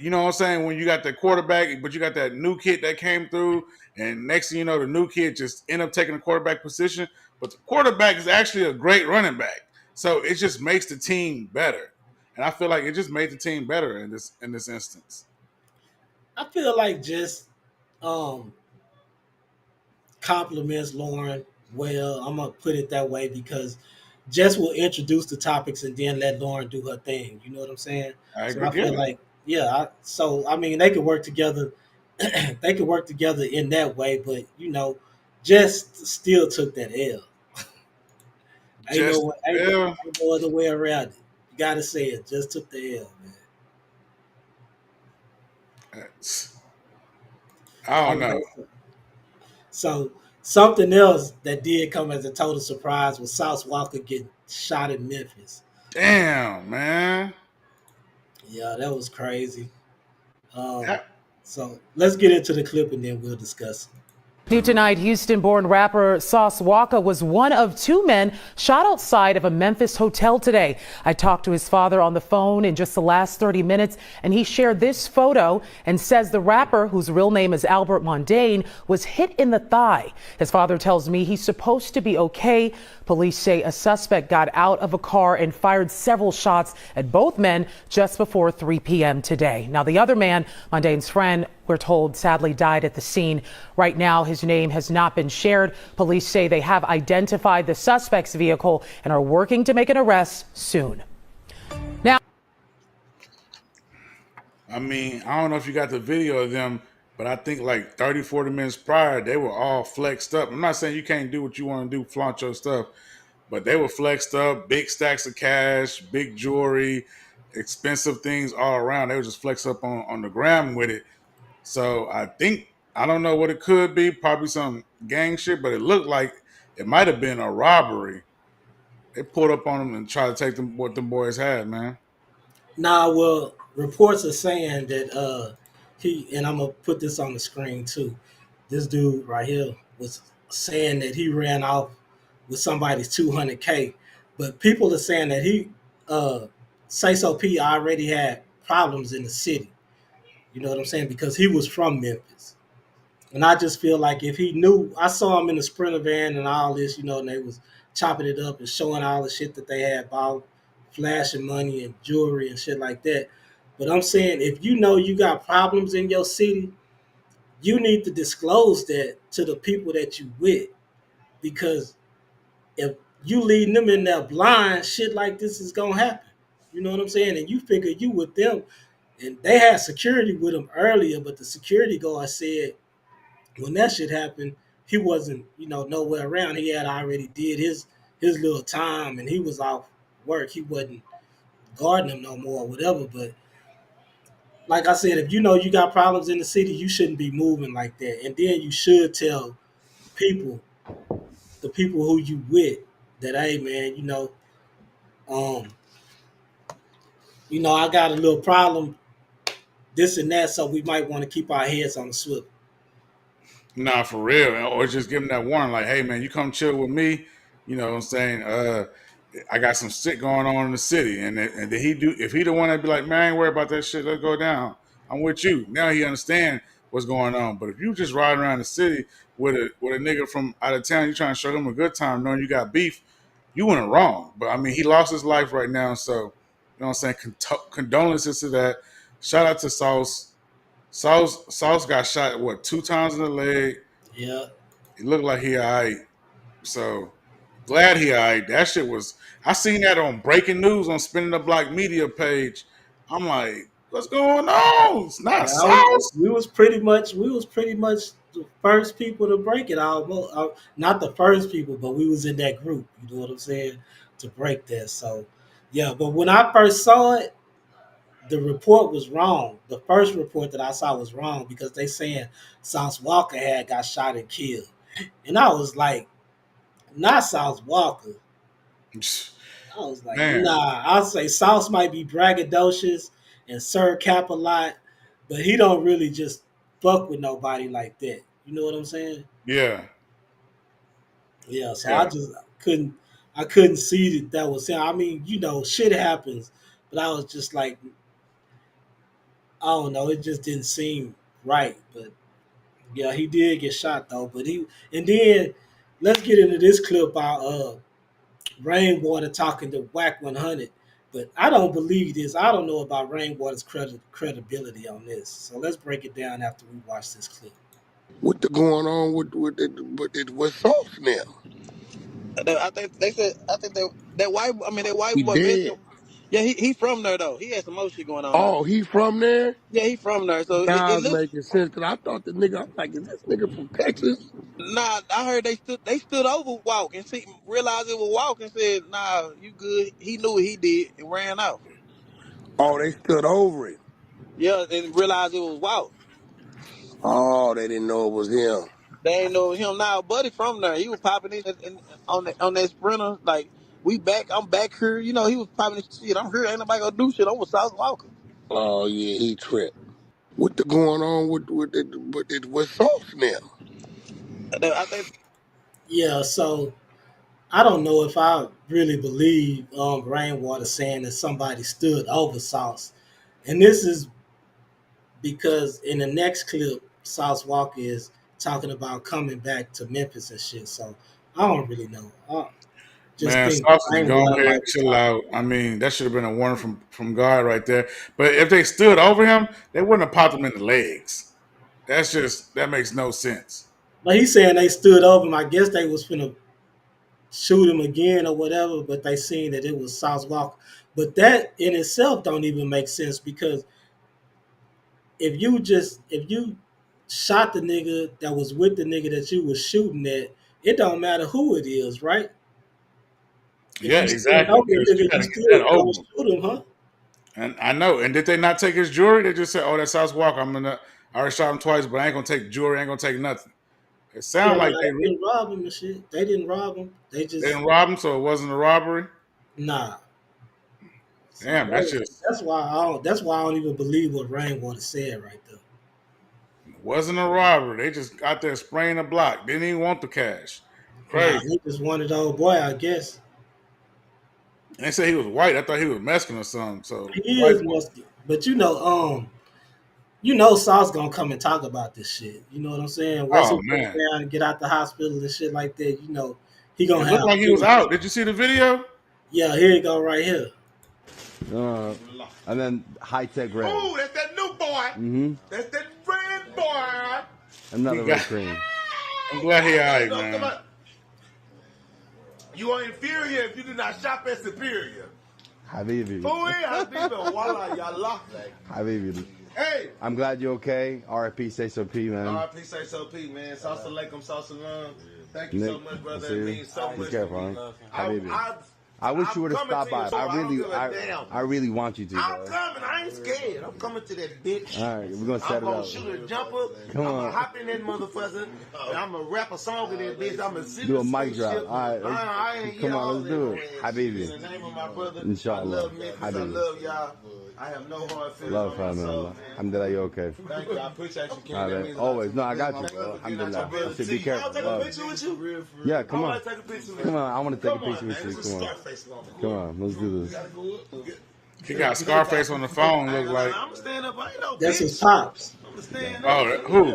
Speaker 2: you know what I'm saying, when you got the quarterback, but you got that new kid that came through, and next thing you know, the new kid just end up taking the quarterback position. But the quarterback is actually a great running back. So it just makes the team better. And I feel like it just made the team better in this instance.
Speaker 1: I feel like just um compliments Lauren well. I'm gonna put it that way because Jess will introduce the topics and then let Lauren do her thing. You know what I'm saying?
Speaker 2: I
Speaker 1: So
Speaker 2: agree.
Speaker 1: I feel
Speaker 2: Yeah.
Speaker 1: like yeah. So I mean they could work together. They could work together in that way, but you know, Jess still took that L.
Speaker 2: Just yeah.
Speaker 1: Ain't no other way around it. You gotta say it. Just took the L, man.
Speaker 2: I
Speaker 1: All
Speaker 2: don't know.
Speaker 1: right. So something else that did come as a total surprise was Sauce Walker getting shot in Memphis.
Speaker 2: Damn, man.
Speaker 1: Yeah, that was crazy. Um,
Speaker 2: That-
Speaker 1: so let's get into the clip and then we'll discuss it.
Speaker 12: New tonight, Houston-born rapper Sauce Walka was one of two men shot outside of a Memphis hotel today. I talked to his father on the phone in just the last 30 minutes, and he shared this photo and says the rapper, whose real name is Albert Mondane, was hit in the thigh. His father tells me he's supposed to be okay. Police say a suspect got out of a car and fired several shots at both men just before 3 p.m. today. Now, the other man, Mondane's friend, we're told sadly died at the scene. Right now, his name has not been shared. Police say they have identified the suspect's vehicle and are working to make an arrest soon. Now,
Speaker 2: I mean, I don't know if you got the video of them, but I think like 30, 40 minutes prior, they were all flexed up. I'm not saying you can't do what you want to do, flaunt your stuff, but they were flexed up, big stacks of cash, big jewelry, expensive things all around. They were just flexed up on the gram with it. So I don't know what it could be, probably some gang shit, but it looked like it might have been a robbery. They pulled up on them and tried to take them what them boys had, man.
Speaker 1: Now, well, reports are saying that he and I'm gonna put this on the screen too. This dude right here was saying that he ran off with somebody's 200K, but people are saying that he say so P already had problems in the city. You know what I'm saying? Because he was from Memphis. And I just feel like if he knew, I saw him in the Sprinter van and all this, you know, and they was chopping it up and showing all the shit that they had bought, flashing money and jewelry and shit like that. But I'm saying if you know you got problems in your city, you need to disclose that to the people that you with. Because if you leading them in there blind, shit like this is gonna happen. You know what I'm saying? And you figure you with them, and they had security with them earlier, but the security guard said when that shit happened, he wasn't, you know, nowhere around. He had already did his little time and he was off work. He wasn't guarding them no more or whatever. But like I said, if you know you got problems in the city, you shouldn't be moving like that. And then you should tell people, the people who you with, that hey man, you know, um, I got a little problem, this and that, so we might want to keep our heads on the swivel.
Speaker 2: Nah, for real. Or just give him that warning, like, hey man, you come chill with me. You know what I'm saying? I got some shit going on in the city. And did he do, if he the one that'd be like, man, I ain't worried about that shit, let's go down. I'm with you. Now he understand what's going on. But if you just riding around the city with a nigga from out of town, you trying to show him a good time knowing you got beef, you went wrong. But I mean, he lost his life right now, so you know what I'm saying? Condolences to that. Shout out to Sauce. Sauce got shot, what, 2 times in the leg?
Speaker 1: Yeah.
Speaker 2: It looked like he all right. So glad he all right. That shit was, I seen that on breaking news on Spinning the Block Media page. I'm like, what's going on? It's not Sauce.
Speaker 1: We was pretty much the first people to break it. Almost, not the first people, but we was in that group. You know what I'm saying? To break that. So yeah, but when I first saw it, the report was wrong. The first report that I saw was wrong because they saying Sauce Walker had got shot and killed, and I was like, not Sauce Walker. I was like,
Speaker 2: Man.
Speaker 1: nah. I'll say Sauce might be braggadocious and Sir Cap a lot, but he don't really just fuck with nobody like that. You know what I'm saying?
Speaker 2: Yeah.
Speaker 1: Yeah. So
Speaker 2: Yeah.
Speaker 1: I just couldn't see that was him. I mean, shit happens, but I was just like, I don't know. It just didn't seem right. But yeah, he did get shot though. And then let's get into this clip about Rainwater talking to Whack 100. But I don't believe this. I don't know about Rainwater's credibility on this. So let's break it down after we watch this clip.
Speaker 13: What the going on with Sauce now?
Speaker 14: I think they said. I think that white. I mean, that white
Speaker 13: He
Speaker 14: boy
Speaker 13: dead.
Speaker 14: mentioned. Yeah, he from there though. He had some more shit going on there.
Speaker 13: Oh, he from there?
Speaker 14: Yeah, he from there. So
Speaker 13: Now
Speaker 14: it
Speaker 13: it's
Speaker 14: looks.
Speaker 13: making sense because I thought the nigga. I'm like, is this nigga from Texas?
Speaker 14: Nah, I heard they stood over Walk and see realized it was Walk and said, "Nah, you good." He knew what he did and ran off.
Speaker 13: Oh, they stood over it.
Speaker 14: Yeah, and realized it was Walk.
Speaker 13: Oh, they didn't know it was him.
Speaker 14: They ain't know him now. Buddy from there. He was popping in on that Sprinter. Like we back. I'm back here. You know, he was popping this shit. I'm here. Ain't nobody gonna do shit. I'm with South Walker.
Speaker 13: Oh yeah, he tripped. What the going on with Sauce now?
Speaker 14: I think.
Speaker 1: Yeah, so I don't know if I really believe Rainwater saying that somebody stood over Sauce. And this is because in the next clip, Sauce Walker is talking about coming back to Memphis and shit. So I don't really know. I just
Speaker 2: Man,
Speaker 1: think
Speaker 2: Sauce is go
Speaker 1: Rainwater
Speaker 2: ahead,
Speaker 1: might be
Speaker 2: chill
Speaker 1: talking.
Speaker 2: out. I mean, that should have been a warning from God right there. But if they stood over him, they wouldn't have popped him in the legs. That makes no sense.
Speaker 1: But he's saying they stood over him. I guess they was finna shoot him again or whatever, but they seen that it was Sauce Walker. But that in itself don't even make sense because if you shot the nigga that was with the nigga that you was shooting at, it don't matter who it is, right? If
Speaker 2: Yeah,
Speaker 1: you stand
Speaker 2: exactly.
Speaker 1: over the
Speaker 2: Because you
Speaker 1: nigga,
Speaker 2: got
Speaker 1: you
Speaker 2: to get that
Speaker 1: still gonna
Speaker 2: over.
Speaker 1: shoot him, huh?
Speaker 2: And I know. And did they not take his jewelry? They just said, "Oh, that's Sauce Walker. I already shot him twice, but I ain't gonna take jewelry. I ain't gonna take nothing." It
Speaker 1: Yeah,
Speaker 2: sounded
Speaker 1: nah,
Speaker 2: like they
Speaker 1: they didn't rob him and shit. They didn't rob him. They just
Speaker 2: didn't rob him, so it wasn't a robbery.
Speaker 1: nah. So
Speaker 2: Damn, that's just
Speaker 1: that's why I don't even believe what Rainwater said right there.
Speaker 2: wasn't a robbery. They just got there spraying the block. Didn't even want the cash.
Speaker 1: Nah,
Speaker 2: Crazy.
Speaker 1: he just wanted old boy, I guess.
Speaker 2: And they said he was white. I thought he was Mexican or something. So
Speaker 1: He
Speaker 2: white
Speaker 1: is
Speaker 2: boy.
Speaker 1: Muslim. But Sauce gonna come and talk about this shit. You know what I'm saying? Once he
Speaker 2: Oh
Speaker 1: gets
Speaker 2: man,
Speaker 1: down and get out the hospital and shit like that, he gonna
Speaker 2: it looked
Speaker 1: have
Speaker 2: like he was out. Did you see the video?
Speaker 1: Yeah, here you go right here.
Speaker 15: And then high tech red.
Speaker 16: Ooh, that's that new boy.
Speaker 15: Mm-hmm.
Speaker 16: That's that red boy.
Speaker 15: Another red cream.
Speaker 2: I'm glad he alright, man.
Speaker 16: You are inferior if you do not shop at Superior.
Speaker 15: Habibi.
Speaker 16: Fooey, Habibi, Walla, Yalla.
Speaker 15: Habibi.
Speaker 16: Hey.
Speaker 15: I'm glad you're okay. RIP, say so P, man.
Speaker 16: RIP, say so P, man. Salsa alaikum, salsa salam. Thank you so much, brother. It means so much.
Speaker 15: Be careful, huh? Habibi. I wish you would have
Speaker 16: coming
Speaker 15: stopped
Speaker 16: to you,
Speaker 15: by.
Speaker 16: so I don't give a damn.
Speaker 15: I really want you to.
Speaker 16: I'm
Speaker 15: Bro.
Speaker 16: coming. I ain't scared. I'm coming to that bitch.
Speaker 15: All right, we're gonna set
Speaker 16: I'm
Speaker 15: it
Speaker 16: gonna
Speaker 15: up.
Speaker 16: shoot a jumper.
Speaker 15: Come
Speaker 16: I'm
Speaker 15: on.
Speaker 16: gonna hop in that motherfucker. And I'm gonna rap a song in that bitch. I'm gonna
Speaker 15: Do a mic drop. All right,
Speaker 16: I ain't
Speaker 15: come
Speaker 16: get all
Speaker 15: on, let's do it.
Speaker 16: that.
Speaker 15: Habibi.
Speaker 16: In the name of my brother,
Speaker 15: Inshallah.
Speaker 16: I love Memphis. I
Speaker 15: Habibi.
Speaker 16: love y'all. I have no hard feelings.
Speaker 15: Love
Speaker 16: on
Speaker 15: her,
Speaker 16: my soul,
Speaker 15: man. Alhamdulillah, you okay?
Speaker 16: Thank you. I appreciate you, Ken.
Speaker 15: All
Speaker 16: That
Speaker 15: right,
Speaker 16: means a lot
Speaker 15: always.
Speaker 16: to
Speaker 15: No,
Speaker 16: me.
Speaker 15: I got you, bro. Alhamdulillah. I said, be careful.
Speaker 16: I'll take a
Speaker 15: Love.
Speaker 16: picture with you.
Speaker 15: Yeah, come
Speaker 16: I
Speaker 15: on.
Speaker 16: wanna take a picture with
Speaker 15: Come
Speaker 16: you.
Speaker 15: on, I want to take a
Speaker 16: Come on,
Speaker 15: picture
Speaker 16: man.
Speaker 15: with you.
Speaker 16: This is
Speaker 15: Come on.
Speaker 16: Scarface moment.
Speaker 15: Come on, let's do this.
Speaker 2: He got Scarface on the phone. Look like.
Speaker 16: I'm stand up. I ain't no
Speaker 1: That's
Speaker 16: bitch.
Speaker 1: his pops.
Speaker 16: I'm stand
Speaker 2: Oh,
Speaker 16: up.
Speaker 2: who?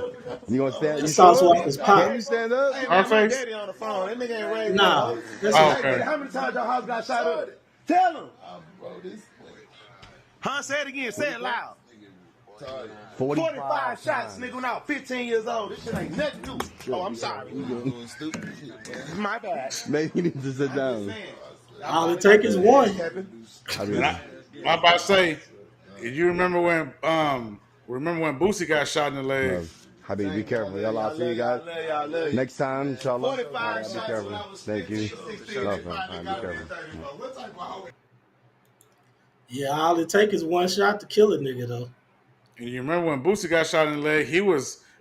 Speaker 15: You gonna stand?
Speaker 1: The
Speaker 15: You
Speaker 1: Sauce
Speaker 15: sure?
Speaker 1: Walker's pop.
Speaker 15: Can you stand up?
Speaker 16: Hey, man, my
Speaker 2: Scarface?
Speaker 16: daddy on the phone. That nigga ain't raised
Speaker 1: Nah,
Speaker 16: me.
Speaker 1: that's
Speaker 2: Oh,
Speaker 1: his,
Speaker 2: okay.
Speaker 16: How many times your house got shot up? Tell him. Huh? Say it again. Say it loud. 45 shots, nigga, now 15 years old. This shit ain't nothing new. Oh, I'm sorry. My bad.
Speaker 15: Maybe you need to sit down.
Speaker 1: all it take is one.
Speaker 2: And I'm about to say, you remember when Boosie got shot in the leg?
Speaker 15: Love. Habibi, be careful. Y'all, I'll see you guys. Next time, inshallah. All right, be careful. Thank you. Love her. All right, be careful.
Speaker 1: Yeah, all it take is one shot to kill a nigga though.
Speaker 2: And you remember when Boosie got shot in the leg?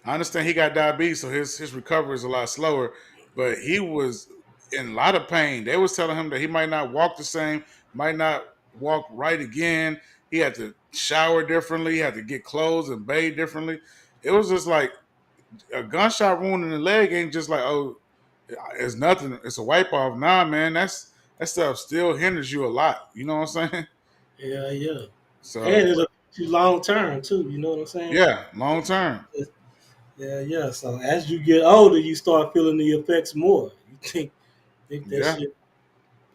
Speaker 2: I understand he got diabetes, so his recovery is a lot slower. But he was in a lot of pain. They was telling him that he might not walk the same, might not walk right again. He had to shower differently. He had to get clothes and bathe differently. It was just like a gunshot wound in the leg ain't just like, oh, it's nothing. It's a wipe off. Nah, man, that stuff still hinders you a lot. You know what I'm saying?
Speaker 1: Yeah.
Speaker 2: So
Speaker 1: And it'll affect you long term too. You know what I'm saying?
Speaker 2: yeah, long term.
Speaker 1: Yeah. So as you get older, you start feeling the effects more. You think that
Speaker 2: Yeah.
Speaker 1: shit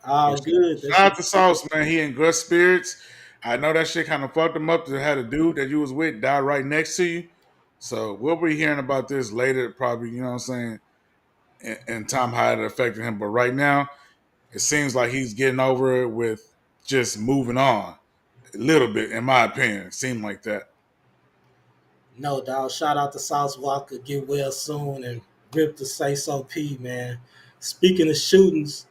Speaker 1: all good. That
Speaker 2: Shout out
Speaker 1: shit,
Speaker 2: to Sauce, man. He in good spirits. I know that shit kind of fucked him up to have a dude that you was with die right next to you. So we'll be hearing about this later, probably, you know what I'm saying, and time how it affected him. But right now, it seems like he's getting over it with just moving on a little bit, in my opinion. It seemed like that.
Speaker 1: no dog. Shout out to Sauce Walker. Get well soon and rip the Say So P, man. Speaking of shootings,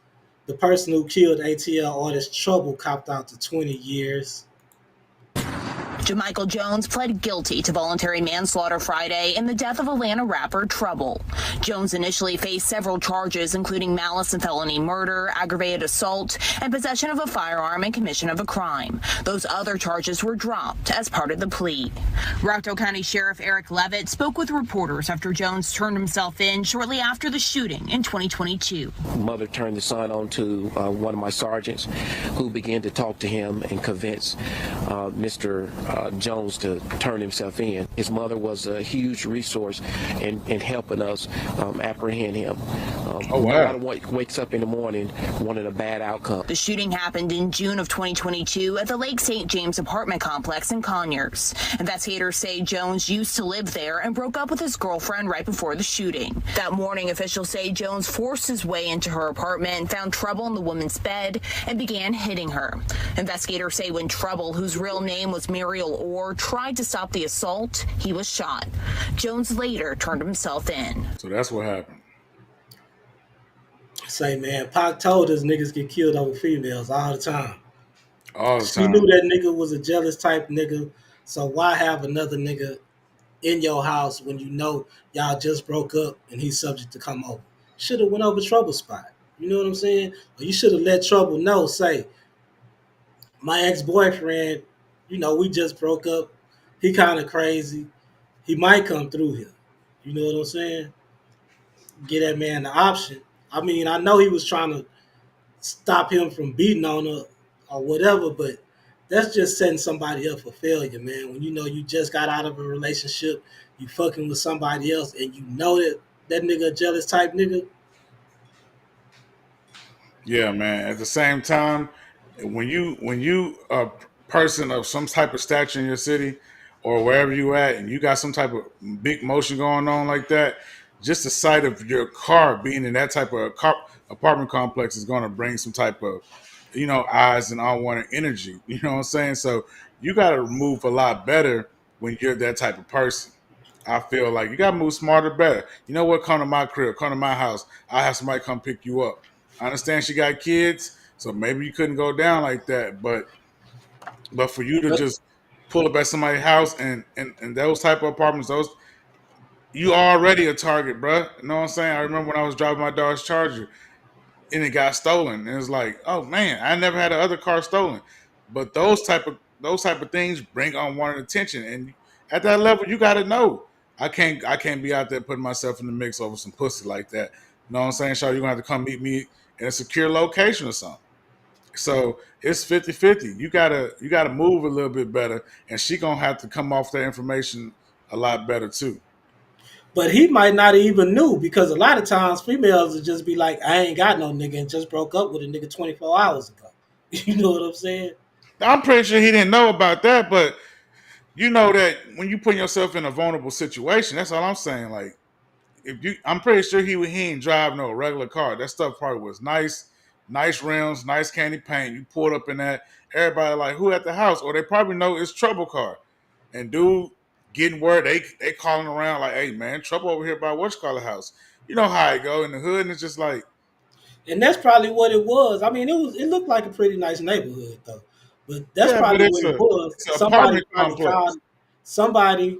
Speaker 1: the person who killed ATL artist Trouble copped out to 20 years.
Speaker 17: Jamichael Jones pled guilty to voluntary manslaughter Friday in the death of Atlanta rapper Trouble. Jones initially faced several charges, including malice and felony murder, aggravated assault, and possession of a firearm and commission of a crime. Those other charges were dropped as part of the plea. Rockdale County Sheriff Eric Levitt spoke with reporters after Jones turned himself in shortly after the shooting in 2022.
Speaker 18: Mother turned the son on to one of my sergeants, who began to talk to him and convince Mr. Jones to turn himself in. His mother was a huge resource in helping us apprehend him. Nobody wakes up in the morning wanting a bad outcome.
Speaker 17: The shooting happened in June of 2022 at the Lake St. James apartment complex in Conyers. Investigators say Jones used to live there and broke up with his girlfriend right before the shooting. That morning, officials say Jones forced his way into her apartment, found Trouble in the woman's bed, and began hitting her. Investigators say when Trouble, whose real name was Muriel Orr, tried to stop the assault, he was shot. Jones later turned himself in.
Speaker 2: So that's what happened.
Speaker 1: Say, man, Pac told us niggas get killed over females all the time.
Speaker 2: All the
Speaker 1: She
Speaker 2: time.
Speaker 1: knew that nigga was a jealous type nigga, so why have another nigga in your house when you know y'all just broke up and he's subject to come over? Should have went over Trouble's spot. You know what I'm saying? Or you should have let Trouble know, say, my ex-boyfriend, you know, we just broke up. He kind of crazy. He might come through here. You know what I'm saying? Get that man the option. I mean, I know he was trying to stop him from beating on her or whatever, but that's just setting somebody up for failure, man. When you know you just got out of a relationship, you fucking with somebody else, and you know that nigga a jealous type nigga.
Speaker 2: Yeah, man. At the same time, when you a person of some type of stature in your city or wherever you at, and you got some type of big motion going on like that, just the sight of your car being in that type of apartment complex is going to bring some type of, eyes and unwanted energy. You know what I'm saying? So you got to move a lot better when you're that type of person. I feel like you got to move smarter, better. You know what? Come to my crib, come to my house. I have somebody come pick you up. I understand she got kids, So maybe you couldn't go down like that, but for you to
Speaker 1: But
Speaker 2: just pull up at somebody's house and those type of apartments, those you already a target, bruh. You know what I'm saying? I remember when I was driving my Dodge Charger and it got stolen, and it's like, oh man, I never had other car stolen. But those type of things bring unwanted attention, and at that level, you got to know. I can't be out there putting myself in the mix over some pussy like that. You know what I'm saying? So you're gonna have to come meet me in a secure location or something. So it's 50-50. You gotta move a little bit better, and she gonna have to come off that information a lot better too.
Speaker 1: he might not even knew because a lot of times females would just be like, I ain't got no nigga and just broke up with a nigga 24 hours ago. You know what I'm saying?
Speaker 2: I'm pretty sure he didn't know about that, but you know that when you put yourself in a vulnerable situation, that's all I'm saying. Like, I'm pretty sure he ain't drive no regular car. That stuff probably was nice rims, nice candy paint. You pulled up in that, everybody like, who at the house? Or they probably know it's trouble car. And dude getting word, they calling around like, hey man, trouble over here by what's called house. You know how it go in the hood, and it's just like,
Speaker 1: And that's probably what it was. I mean, it looked like a pretty nice neighborhood though. But that's
Speaker 2: yeah, but
Speaker 1: probably
Speaker 2: it's
Speaker 1: what it was.
Speaker 2: an apartment complex.
Speaker 1: Somebody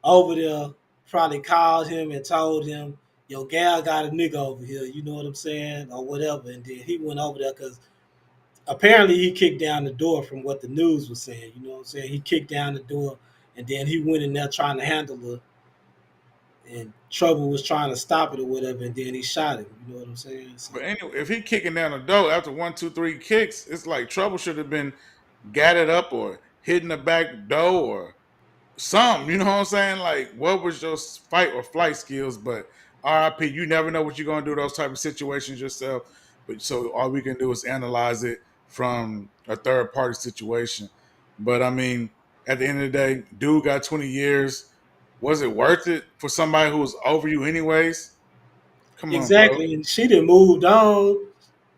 Speaker 1: over there probably called him and told him, "Yo, gal got a nigga over here." You know what I'm saying, or whatever. And then he went over there because apparently he kicked down the door from what the news was saying. You know what I'm saying? He kicked down the door, and then he went in there trying to handle her, and Trouble was trying to stop it or whatever, and then he shot him. You know what I'm saying? So,
Speaker 2: But anyway, if he kicking down the door after 1, 2, 3 kicks, it's like trouble should have been gathered up or hidden the back door or something. You know what I'm saying? Like, what was your fight or flight skills? But RIP, you never know what you're gonna do those type of situations yourself. But so all we can do is analyze it from a third party situation. But I mean, at the end of the day, dude got 20 years. Was it worth it for somebody who was over you anyways? Come on, bro.
Speaker 1: exactly. And she done moved on.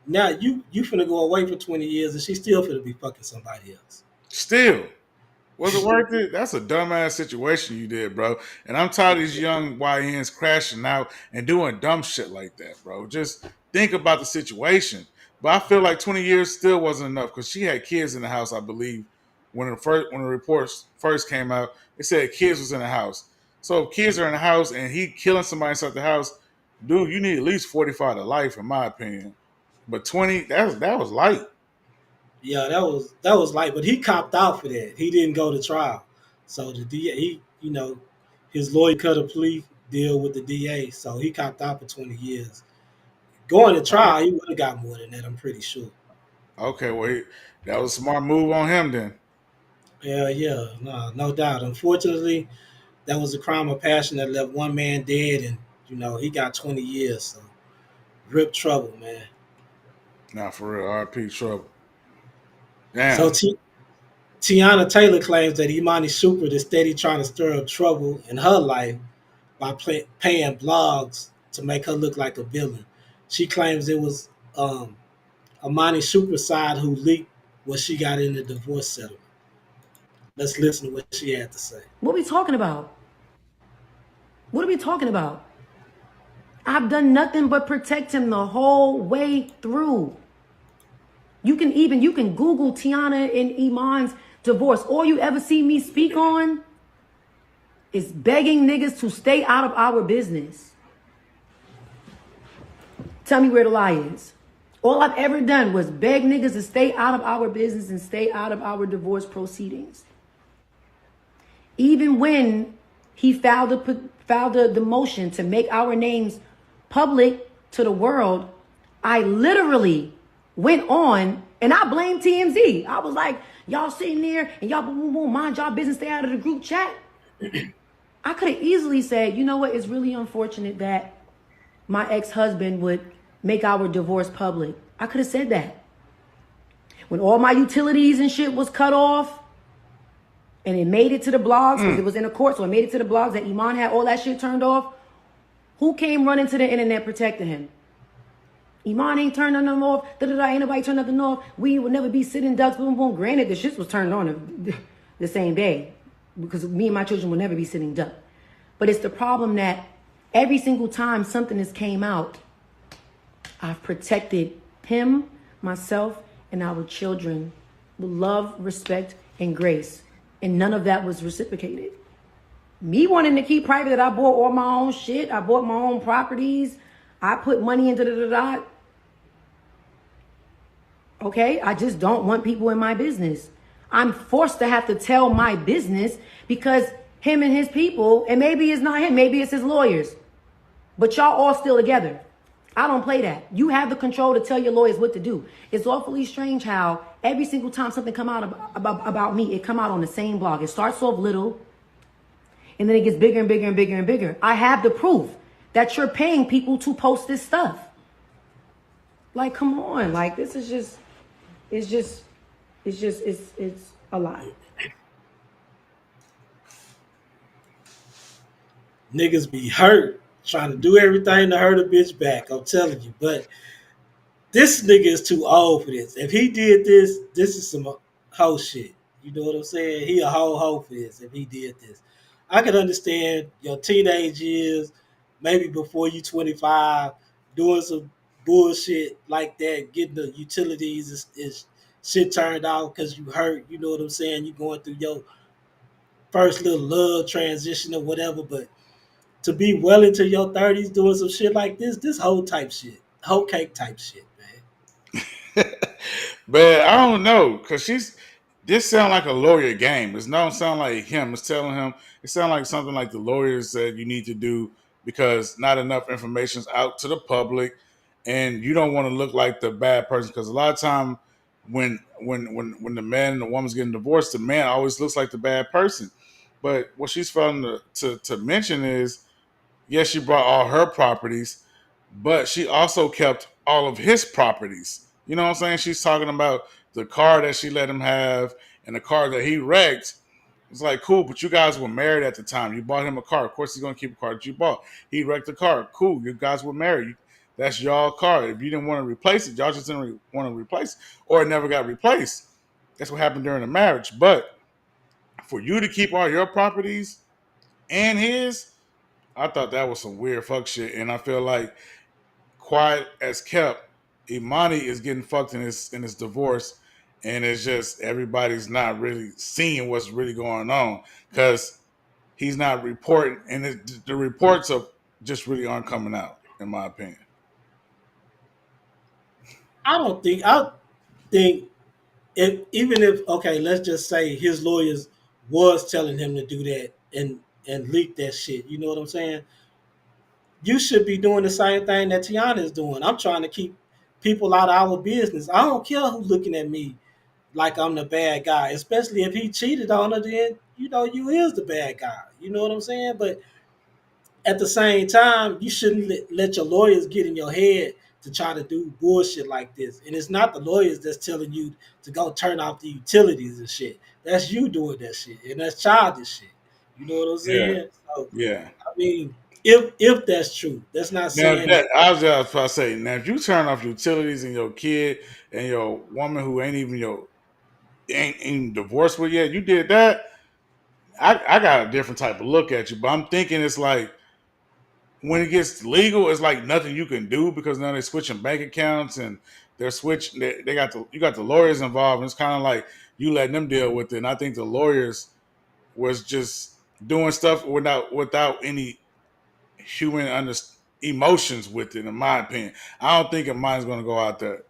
Speaker 1: Now you finna go away for 20 years, and she still finna be fucking somebody else.
Speaker 2: Still. Was it worth it? That's a dumbass situation you did, bro. And I'm tired of these young YNs crashing out and doing dumb shit like that, bro. Just think about the situation. But I feel like 20 years still wasn't enough because she had kids in the house, I believe. When the reports first came out, they said kids was in the house. So if kids are in the house and he killing somebody inside the house, dude, you need at least 45 to life, in my opinion. But 20, that was light.
Speaker 1: Yeah, that was light, but he copped out for that. He didn't go to trial, so the DA, his lawyer cut a plea deal with the DA, so he copped out for 20 years. Going to trial, he would have got more than that. I'm pretty sure.
Speaker 2: Okay, well, that was a smart move on him then.
Speaker 1: Yeah, no doubt. Unfortunately, that was a crime of passion that left one man dead, and he got 20 years. So, rip Trouble, man.
Speaker 2: Nah, for real, RP Trouble.
Speaker 1: So
Speaker 2: Damn.
Speaker 1: Tiana Taylor claims that Imani Shupert is steady trying to stir up trouble in her life by paying blogs to make her look like a villain. She claims it was Imani Shupert's side who leaked what she got in the divorce settlement. Let's listen to what she had to say.
Speaker 19: What are we talking about? What are we talking about? I've done nothing but protect him the whole way through. You can Google Tiana and Iman's divorce. All you ever see me speak on is begging niggas to stay out of our business. Tell me where the lie is. All I've ever done was beg niggas to stay out of our business and stay out of our divorce proceedings. Even when he filed the motion to make our names public to the world, I literally went on and I blamed TMZ. I was like, y'all sitting there and y'all boom, boom, boom, mind y'all business, stay out of the group chat. I could have easily said, you know what, it's really unfortunate that my ex-husband would make our divorce public. I could have said that. When all my utilities and shit was cut off and it made it to the blogs, because it was in the court, so it made it to the blogs that Iman had all that shit turned off, who came running to the internet protecting him? Iman ain't turned nothing off. Ain't nobody turned nothing off. We would never be sitting ducks. Boom, boom. Granted, the shit was turned on the same day because me and my children will never be sitting duck. But it's the problem that every single time something has came out, I've protected him, myself and our children with love, respect, and grace. And none of that was reciprocated. Me wanting to keep private that I bought all my own shit, I bought my own properties, I put money into da. Okay, I just don't want people in my business. I'm forced to have to tell my business because him and his people, and maybe it's not him, maybe it's his lawyers, but y'all all still together. I don't play that. You have the control to tell your lawyers what to do. It's awfully strange how every single time something come out about me, it come out on the same blog. It starts off little, and then it gets bigger and bigger and bigger and bigger. I have the proof that you're paying people to post this stuff. Like, come on. Like, this is just, it's a lot.
Speaker 1: Niggas be hurt trying to do everything to hurt a bitch back. I'm telling you. But this nigga is too old for this. If he did this, this is some hoe shit. You know what I'm saying? He a whole hoe for this if he did this. I could understand your teenage years, maybe before you 25, doing some bullshit like that, getting the utilities is shit turned out because you hurt. You know what I'm saying? You going through your first little love transition or whatever. But to be well into your 30s doing some shit like this whole type shit, whole cake type shit.
Speaker 2: But I don't know, cause this sound like a lawyer game. It don't sound like him. It's telling him. It sound like something like the lawyers said you need to do because not enough information's out to the public, and you don't want to look like the bad person. Because a lot of time when the man and the woman's getting divorced, the man always looks like the bad person. But what she's failing to mention is, yes, she brought all her properties, but she also kept all of his properties. You know what I'm saying? She's talking about the car that she let him have and the car that he wrecked. It's like, cool, but you guys were married at the time. You bought him a car. Of course, he's going to keep a car that you bought. He wrecked the car. Cool, you guys were married. That's y'all car. If you didn't want to replace it, y'all just didn't want to replace it, or it never got replaced. That's what happened during the marriage. But for you to keep all your properties and his, I thought that was some weird fuck shit. And I feel like quiet as kept, Imani is getting fucked in his divorce, and it's just everybody's not really seeing what's really going on because he's not reporting, and the reports are just really aren't coming out, in my opinion.
Speaker 1: I think if even if okay, let's just say his lawyers was telling him to do that and leak that shit. You know what I'm saying? You should be doing the same thing that Tiana is doing. I'm trying to keep people out of our business. I don't care who's looking at me like I'm the bad guy, especially if he cheated on her. Then you is the bad guy. You know what I'm saying? But at the same time, you shouldn't let your lawyers get in your head to try to do bullshit like this. And it's not the lawyers that's telling you to go turn off the utilities and shit. That's you doing that shit, and that's childish shit. You know what I'm
Speaker 2: Yeah,
Speaker 1: saying? So,
Speaker 2: yeah.
Speaker 1: I mean, if that's true, that's not
Speaker 2: Now
Speaker 1: saying that.
Speaker 2: I was just about to say, now if you turn off utilities and your kid and your woman who ain't even divorced with yet, you did that. I got a different type of look at you, but I'm thinking it's like when it gets legal, it's like nothing you can do because now they're switching bank accounts and they're switching. They got you got the lawyers involved, and it's kind of like you letting them deal with it. And I think the lawyers was just doing stuff without any human emotions with it. In my opinion, I don't think mine's going to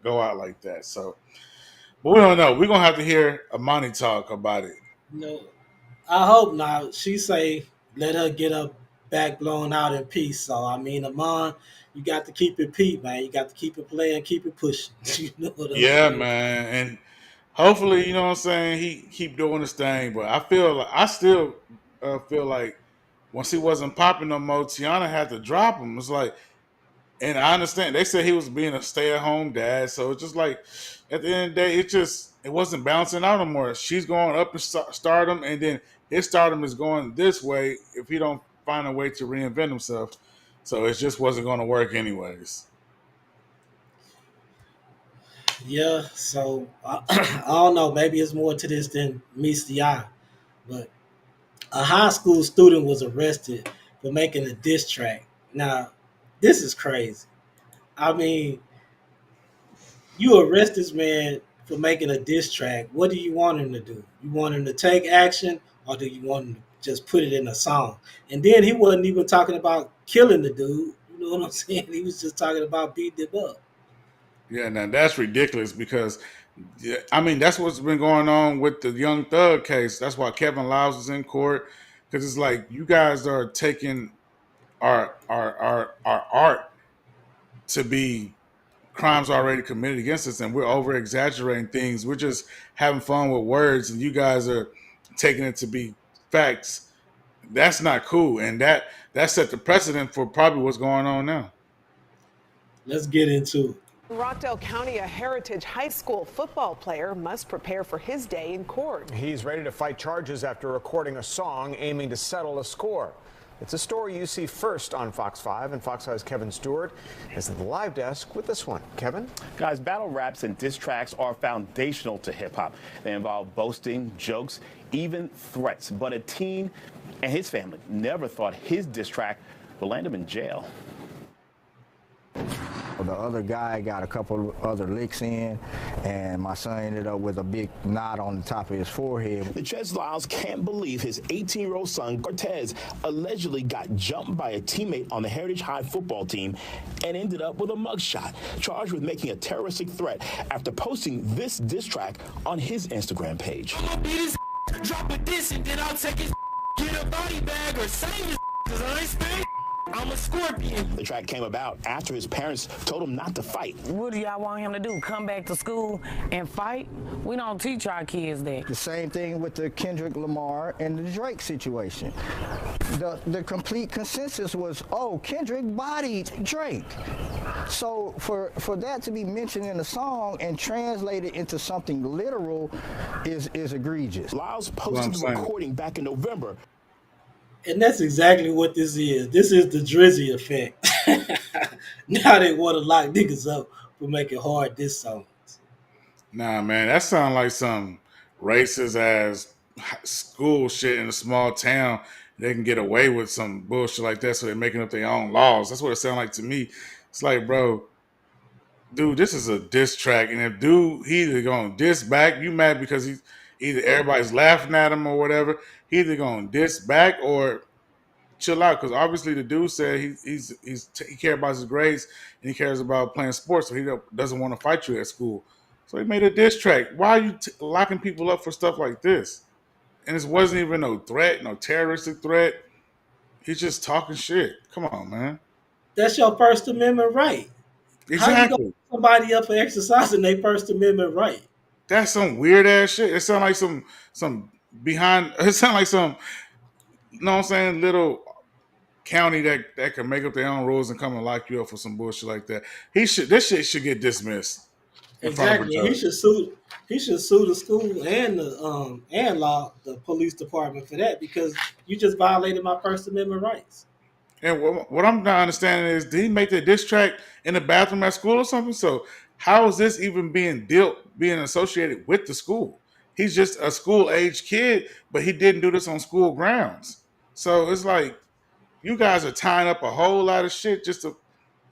Speaker 2: go out like that. So, but we don't know. We're gonna have to hear Amani talk about it.
Speaker 1: No, I hope not. She say let her get her back blown out in peace. So I mean, Amon, you got to keep it peep, man. You got to keep it playing, keep it pushing. You know what I'm
Speaker 2: Yeah,
Speaker 1: saying?
Speaker 2: man, and hopefully, you know what I'm saying, he keep doing his thing. But I still feel like once he wasn't popping no more, Tiana had to drop him. It's like, and I understand they said he was being a stay-at-home dad, so it's just like at the end of the day, it wasn't bouncing out no more. She's going up in stardom, and then his stardom is going this way if he don't find a way to reinvent himself. So it just wasn't going to work anyways.
Speaker 1: Yeah. So I don't know. Maybe it's more to this than meets the eye. But a high school student was arrested for making a diss track. Now, this is crazy. I mean, You arrest this man for making a diss track. What do you want him to do? You want him to take action, or do you want him to just put it in a song? And then he wasn't even talking about killing the dude. You know what I'm saying? He was just talking about beating him up.
Speaker 2: Yeah, now that's ridiculous because, yeah, I mean, that's what's been going on with the Young Thug case. That's why Kevin Liles was in court, because it's like you guys are taking our art to be crimes already committed against us, and we're over exaggerating things. We're just having fun with words, and you guys are taking it to be facts. That's not cool, and that set the precedent for probably what's going on now.
Speaker 1: Let's get into it.
Speaker 20: In Rockdale County, a Heritage High School football player must prepare for his day in court.
Speaker 21: He's ready to fight charges after recording a song aiming to settle a score. It's a story you see first on Fox 5, and Fox 5's Kevin Stewart is at the live desk with this one. Kevin?
Speaker 22: Guys, battle raps and diss tracks are foundational to hip-hop. They involve boasting, jokes, even threats. But a teen and his family never thought his diss track would land him in jail.
Speaker 23: The other guy got a couple other licks in, and my son ended up with a big knot on the top of his forehead.
Speaker 22: The Jess Lyles can't believe his 18-year-old son, Cortez, allegedly got jumped by a teammate on the Heritage High football team and ended up with a mugshot, charged with making a terroristic threat after posting this diss track on his Instagram page.
Speaker 24: I'm gonna beat his drop a diss, and then I'll take his get a body bag or save his because I ain't spit. I'm a scorpion.
Speaker 22: The track came about after his parents told him not to fight.
Speaker 25: What do y'all want him to do? Come back to school and fight? We don't teach our kids that.
Speaker 23: The same thing with the Kendrick Lamar and the Drake situation. The complete consensus was, oh, Kendrick bodied Drake. So for that to be mentioned in the song and translated into something literal is egregious.
Speaker 22: Lyles posted the recording back in November.
Speaker 1: And that's exactly what this is. This is the Drizzy effect. Now they want to lock niggas up for making hard diss songs.
Speaker 2: Nah, man, that sounds like some racist ass school shit in a small town. They can get away with some bullshit like that, so they're making up their own laws. That's what it sounds like to me. It's like, bro, dude, this is a diss track, and if dude he either gonna diss back, you mad because he's either everybody's laughing at him or whatever. He either gonna diss back or chill out, because obviously the dude said he cares about his grades and he cares about playing sports, so he doesn't want to fight you at school. So he made a diss track. Why are you locking people up for stuff like this? And this wasn't even no threat, no terroristic threat. He's just talking shit. Come on, man.
Speaker 1: That's your First Amendment right.
Speaker 2: Exactly.
Speaker 1: How you gonna put somebody up for exercising their First Amendment right?
Speaker 2: That's some weird ass shit. It sounds like some behind. It sounds like some, you know what I'm saying, little county that can make up their own rules and come and lock you up for some bullshit like that. This shit should get dismissed.
Speaker 1: Exactly. He should sue the school and the police department for that, because you just violated my First Amendment rights.
Speaker 2: And what I'm not understanding is, did he make that diss track in the bathroom at school or something? So how is this even being associated with the school? He's just a school-age kid, but he didn't do this on school grounds. So it's like, you guys are tying up a whole lot of shit just to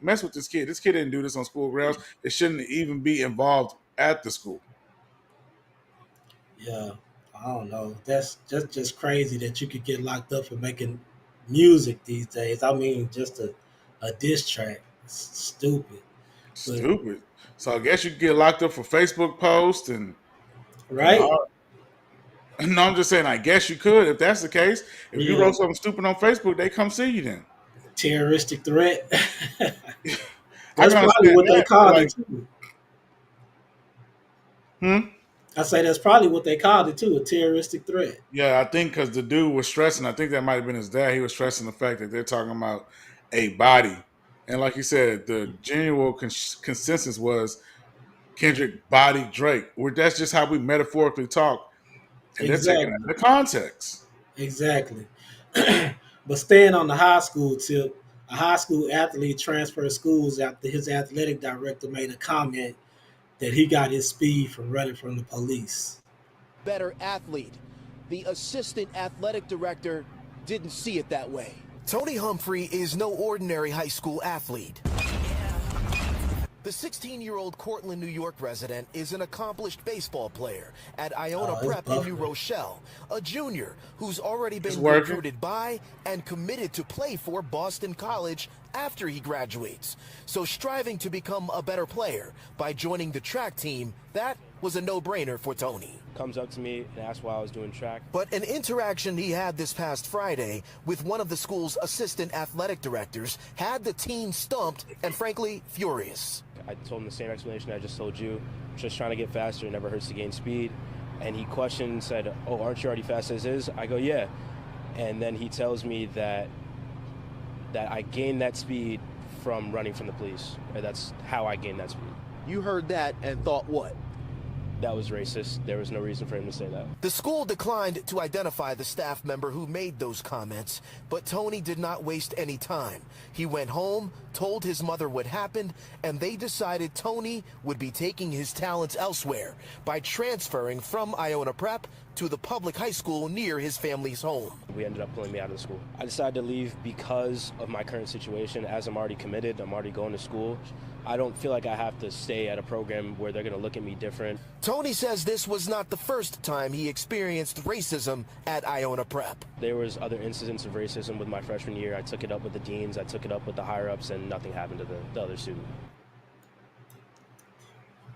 Speaker 2: mess with this kid. This kid didn't do this on school grounds. It shouldn't even be involved at the school.
Speaker 1: Yeah, I don't know. That's just crazy that you could get locked up for making music these days. I mean, just a diss track. It's stupid.
Speaker 2: Stupid. So I guess you could get locked up for Facebook posts and
Speaker 1: right.
Speaker 2: No, I'm just saying, I guess you could if that's the case. If you wrote something stupid on Facebook, they come see you then.
Speaker 1: Terroristic threat. That's probably what they called it too. I say that's probably what they called it too, a terroristic threat.
Speaker 2: Yeah, I think because the dude was stressing, I think that might have been his dad. He was stressing the fact that they're talking about a body. And like you said, the genuine consensus was Kendrick body Drake. That's just how we metaphorically talk. And they're taking it out of context.
Speaker 1: Exactly. But staying on the high school tip, a high school athlete transferred schools after his athletic director made a comment that he got his speed from running from the police.
Speaker 26: Better athlete. The assistant athletic director didn't see it that way.
Speaker 27: Tony Humphrey is no ordinary high school athlete.
Speaker 26: The 16-year-old Cortland, New York resident is an accomplished baseball player at Iona Prep in New Rochelle, a junior who's already been recruited by and committed to play for Boston College after he graduates. So striving to become a better player by joining the track team, that was a no-brainer for Tony.
Speaker 3: Comes up to me and asks why I was doing track.
Speaker 26: But an interaction he had this past Friday with one of the school's assistant athletic directors had the teen stumped and frankly furious.
Speaker 3: I told him the same explanation I just told you. Just trying to get faster, it never hurts to gain speed. And he questioned and said, "Oh, aren't you already fast as is?" I go, "Yeah." And then he tells me that I gained that speed from running from the police. Or that's how I gained that speed.
Speaker 26: You heard that and thought what?
Speaker 3: That was racist. There was no reason for him to say that.
Speaker 26: The school declined to identify the staff member who made those comments, but Tony did not waste any time. He went home, told his mother what happened, and they decided Tony would be taking his talents elsewhere by transferring from Iona Prep to the public high school near his family's home.
Speaker 3: We ended up pulling me out of the school. I decided to leave because of my current situation. As I'm already committed, I'm already going to school. I don't feel like I have to stay at a program where they're going to look at me different.
Speaker 26: Tony says this was not the first time he experienced racism at Iona Prep.
Speaker 3: There was other incidents of racism with my freshman year. I took it up with the deans, I took it up with the higher-ups, and nothing happened to the other student.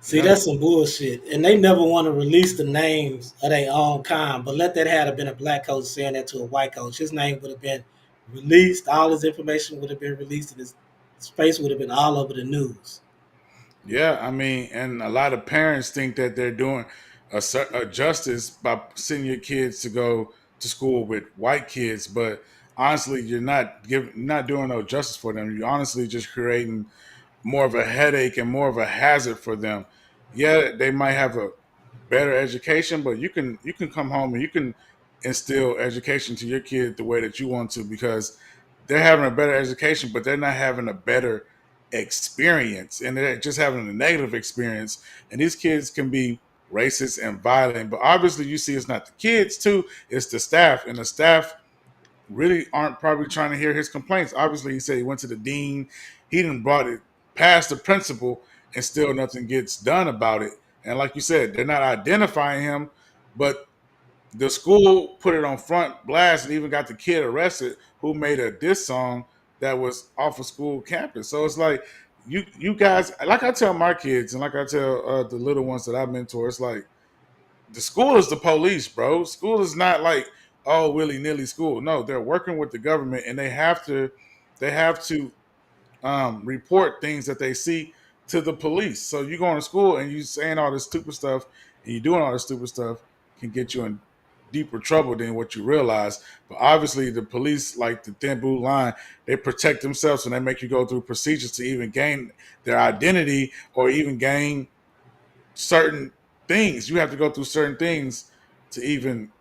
Speaker 1: See, that's some bullshit. And they never want to release the names of their own kind. But let that have been a black coach saying that to a white coach. His name would have been released. All his information would have been released. And his face would have been all over the news.
Speaker 2: Yeah, I mean, and a lot of parents think that they're doing a justice by sending your kids to go to school with white kids. But honestly, you're not doing no justice for them. You're honestly just creating more of a headache and more of a hazard for them. Yeah, they might have a better education, but you can come home and you can instill education to your kid the way that you want to, because they're having a better education, but they're not having a better experience, and they're just having a negative experience. And these kids can be racist and violent, but obviously you see it's not the kids too, it's the staff, and the staff really aren't probably trying to hear his complaints. Obviously, he said he went to the dean, he didn't brought it past the principal, and still nothing gets done about it. And like you said, they're not identifying him, but the school put it on front blast and even got the kid arrested who made a diss song that was off of school campus. So it's like, you guys, like I tell my kids and like I tell the little ones that I mentor, it's like, the school is the police, bro. School is not like, oh, willy-nilly school. No, they're working with the government, and they have to report things that they see to the police. So you going to school and you saying all this stupid stuff and you doing all this stupid stuff can get you in deeper trouble than what you realize. But obviously the police, like the thin blue line, they protect themselves and they make you go through procedures to even gain their identity or even gain certain things. You have to go through certain things to even,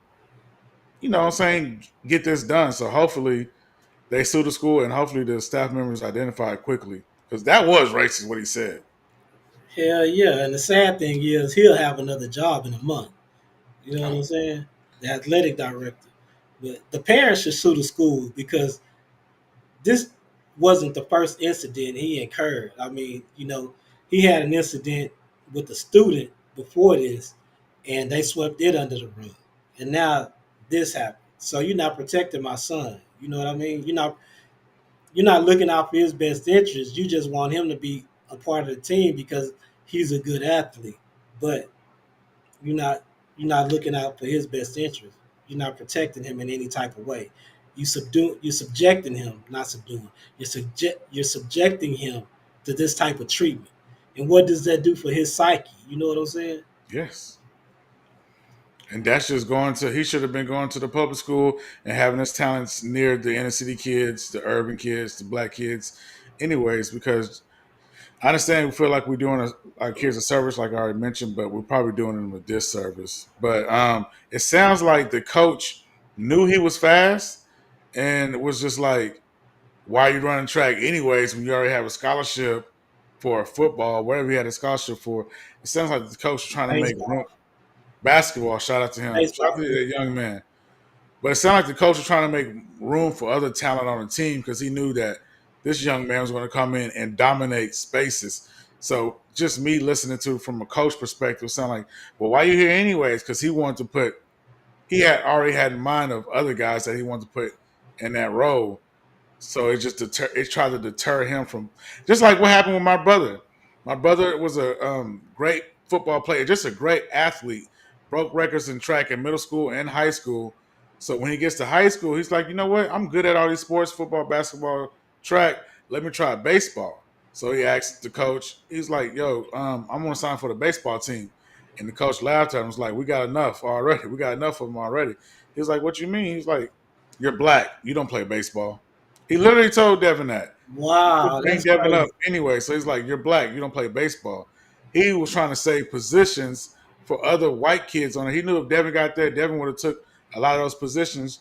Speaker 2: you know what I'm saying, get this done. So hopefully they sue the school and hopefully the staff members identify it quickly, because that was racist what he said.
Speaker 1: Hell yeah. And the sad thing is he'll have another job in a month. You know what I'm saying? The athletic director. But the parents should sue the school, because this wasn't the first incident he incurred. I mean, you know, he had an incident with a student before this, and they swept it under the rug. And now this happened. So you're not protecting my son. You know what I mean? You're not looking out for his best interest. You just want him to be a part of the team because he's a good athlete. But you're not looking out for his best interest. You're not protecting him in any type of way. You're subjecting him, not subduing. You're subjecting him to this type of treatment. And what does that do for his psyche? You know what I'm saying?
Speaker 2: Yes. And that's just he should have been going to the public school and having his talents near the inner city kids, the urban kids, the black kids, anyways, because I understand we feel like we're doing our kids a service, like I already mentioned, but we're probably doing them a disservice. But it sounds like the coach knew he was fast and it was just like, why are you running track anyways when you already have a scholarship for football, whatever he had a scholarship for? It sounds like the coach was trying to make room. Basketball, shout out to him. Shout out to that young man. But it sounded like the coach was trying to make room for other talent on the team because he knew that this young man was going to come in and dominate spaces. So just me listening to from a coach perspective, sound like, well, why you here anyways? Because he had already had in mind of other guys that he wanted to put in that role. So it tried to deter him from, just like what happened with my brother. My brother was a great football player, just a great athlete, broke records in track in middle school and high school. So when he gets to high school, he's like, you know what? I'm good at all these sports, football, basketball, track. Let me try baseball. So he asked the coach, he's like, yo, I'm going to sign for the baseball team. And the coach laughed at him, was like, we got enough already. We got enough of them already. He was like, what you mean? He's like, you're black. You don't play baseball. He literally told Devin that. He
Speaker 1: Wow,
Speaker 2: would bring
Speaker 1: that's
Speaker 2: Devin up
Speaker 1: crazy.
Speaker 2: anyway. So he's like, you're black. You don't play baseball. He was trying to save positions for other white kids on it. He knew if Devin got there, Devin would have took a lot of those positions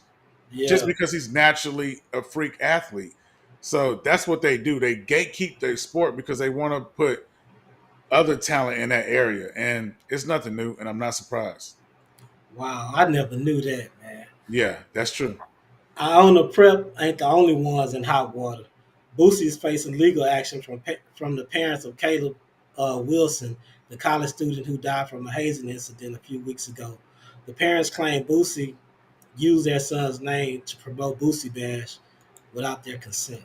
Speaker 2: just
Speaker 1: Yeah.
Speaker 2: because he's naturally a freak athlete. So that's what they do. They gatekeep their sport because they want to put other talent in that area. And it's nothing new, and I'm not surprised.
Speaker 1: Wow, I never knew that, man.
Speaker 2: Yeah, that's true.
Speaker 1: Iona Prep ain't the only ones in hot water. Boosie is facing legal action from the parents of Caleb Wilson, the college student who died from a hazing incident a few weeks ago. The parents claim Boosie used their son's name to promote Boosie Bash without their consent.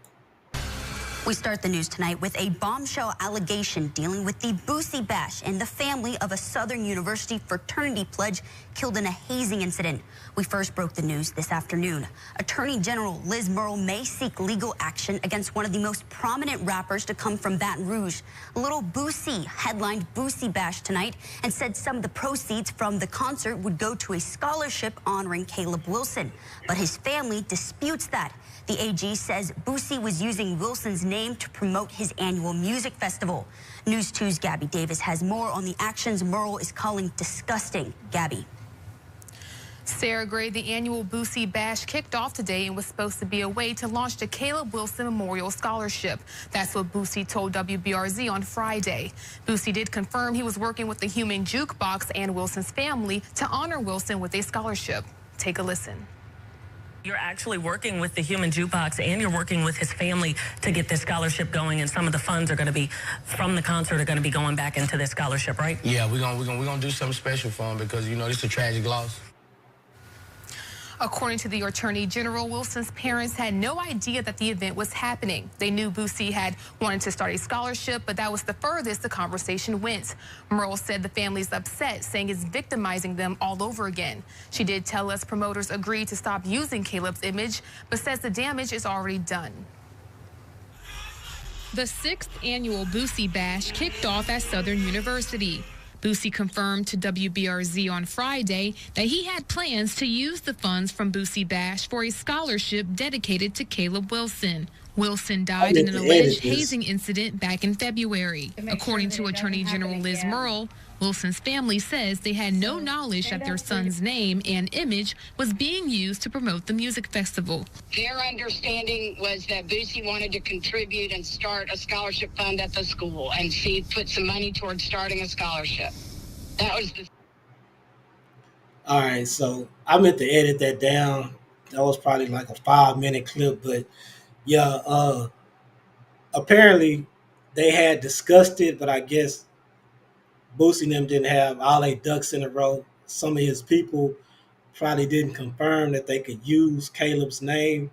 Speaker 4: We start the news tonight with a bombshell allegation dealing with the Boosie Bash and the family of a Southern University fraternity pledge killed in a hazing incident. We first broke the news this afternoon. Attorney General Liz Murrill may seek legal action against one of the most prominent rappers to come from Baton Rouge. Little Boosie headlined Boosie Bash tonight and said some of the proceeds from the concert would go to a scholarship honoring Caleb Wilson. But his family disputes that. The AG says Boosie was using Wilson's name to promote his annual music festival. News 2's Gabby Davis has more on the actions Murrill is calling disgusting. Gabby.
Speaker 6: Sarah Gray, the annual Boosie Bash kicked off today and was supposed to be a way to launch the Caleb Wilson Memorial Scholarship. That's what Boosie told WBRZ on Friday. Boosie did confirm he was working with the Human Jukebox and Wilson's family to honor Wilson with a scholarship. Take a listen.
Speaker 7: You're actually working with the Human Jukebox and you're working with his family to get this scholarship going, and some of the funds are going to be from the concert are going to be going back into this scholarship, right?
Speaker 8: Yeah, we're gonna do something special for him because this is a tragic loss.
Speaker 6: According to the Attorney General, Wilson's parents had no idea that the event was happening. They knew Boosie had wanted to start a scholarship, but that was the furthest the conversation went. Merle said the family's upset, saying it's victimizing them all over again. She did tell us promoters agreed to stop using Caleb's image, but says the damage is already done. The 6th annual Boosie Bash kicked off at Southern University. Boosie confirmed to WBRZ on Friday that he had plans to use the funds from Boosie Bash for a scholarship dedicated to Caleb Wilson. Wilson died in an alleged hazing incident back in February. According to Attorney General Liz Murrill, Wilson's family says they had no knowledge that their son's name and image was being used to promote the music festival.
Speaker 10: Their understanding was that Boosie wanted to contribute and start a scholarship fund at the school, and she put some money towards starting a scholarship. That was the...
Speaker 1: All right, so I meant to edit that down. That was probably like a 5-minute clip, but yeah, apparently they had discussed it, but I guess Boosie and them didn't have all their ducks in a row. Some of his people probably didn't confirm that they could use Caleb's name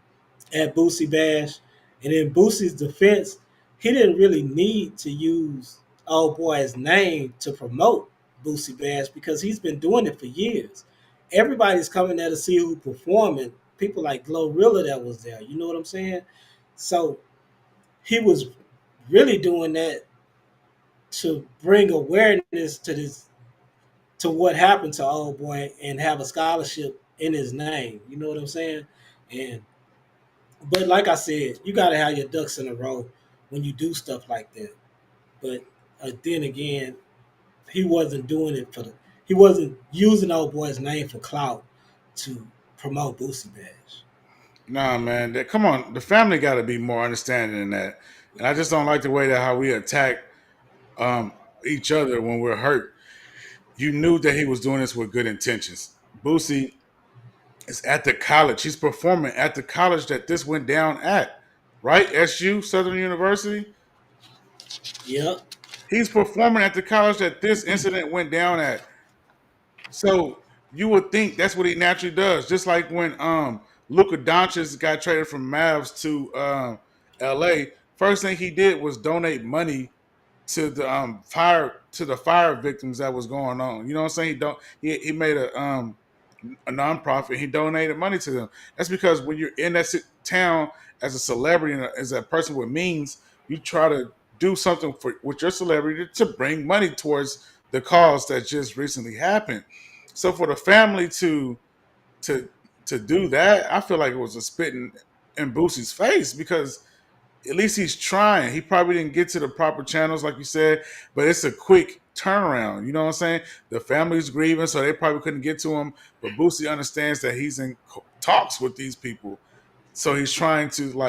Speaker 1: at Boosie Bash. And in Boosie's defense, he didn't really need to use old boy's name to promote Boosie Bash because he's been doing it for years. Everybody's coming there to see who performing. People like Glorilla that was there. You know what I'm saying? So he was really doing that to bring awareness to what happened to old boy and have a scholarship in his name. You know what I'm saying? But like I said, you got to have your ducks in a row when you do stuff like that. But then again, he wasn't doing it he wasn't using old boy's name for clout to promote Boosie Bash.
Speaker 2: Nah, man, come on. The family got to be more understanding than that. And I just don't like the way that how we attack each other when we're hurt. You knew that he was doing this with good intentions. Boosie is at the college. He's performing at the college that this went down at, right? SU, Southern University.
Speaker 1: Yep.
Speaker 2: He's performing at the college that this incident went down at. So you would think that's what he naturally does. Just like when Luka Doncic got traded from Mavs to LA, first thing he did was donate money to the fire victims that was going on. You know what I'm saying? He made a nonprofit. He donated money to them. That's because when you're in that town as a celebrity and as a person with means, you try to do something with your celebrity to bring money towards the cause that just recently happened. So for the family to to do that, I feel like it was a spitting in Boosie's face because at least he's trying. He probably didn't get to the proper channels, like you said, but it's a quick turnaround. You know what I'm saying? The family's grieving, so they probably couldn't get to him. But Boosie understands that he's in talks with these people, so he's trying to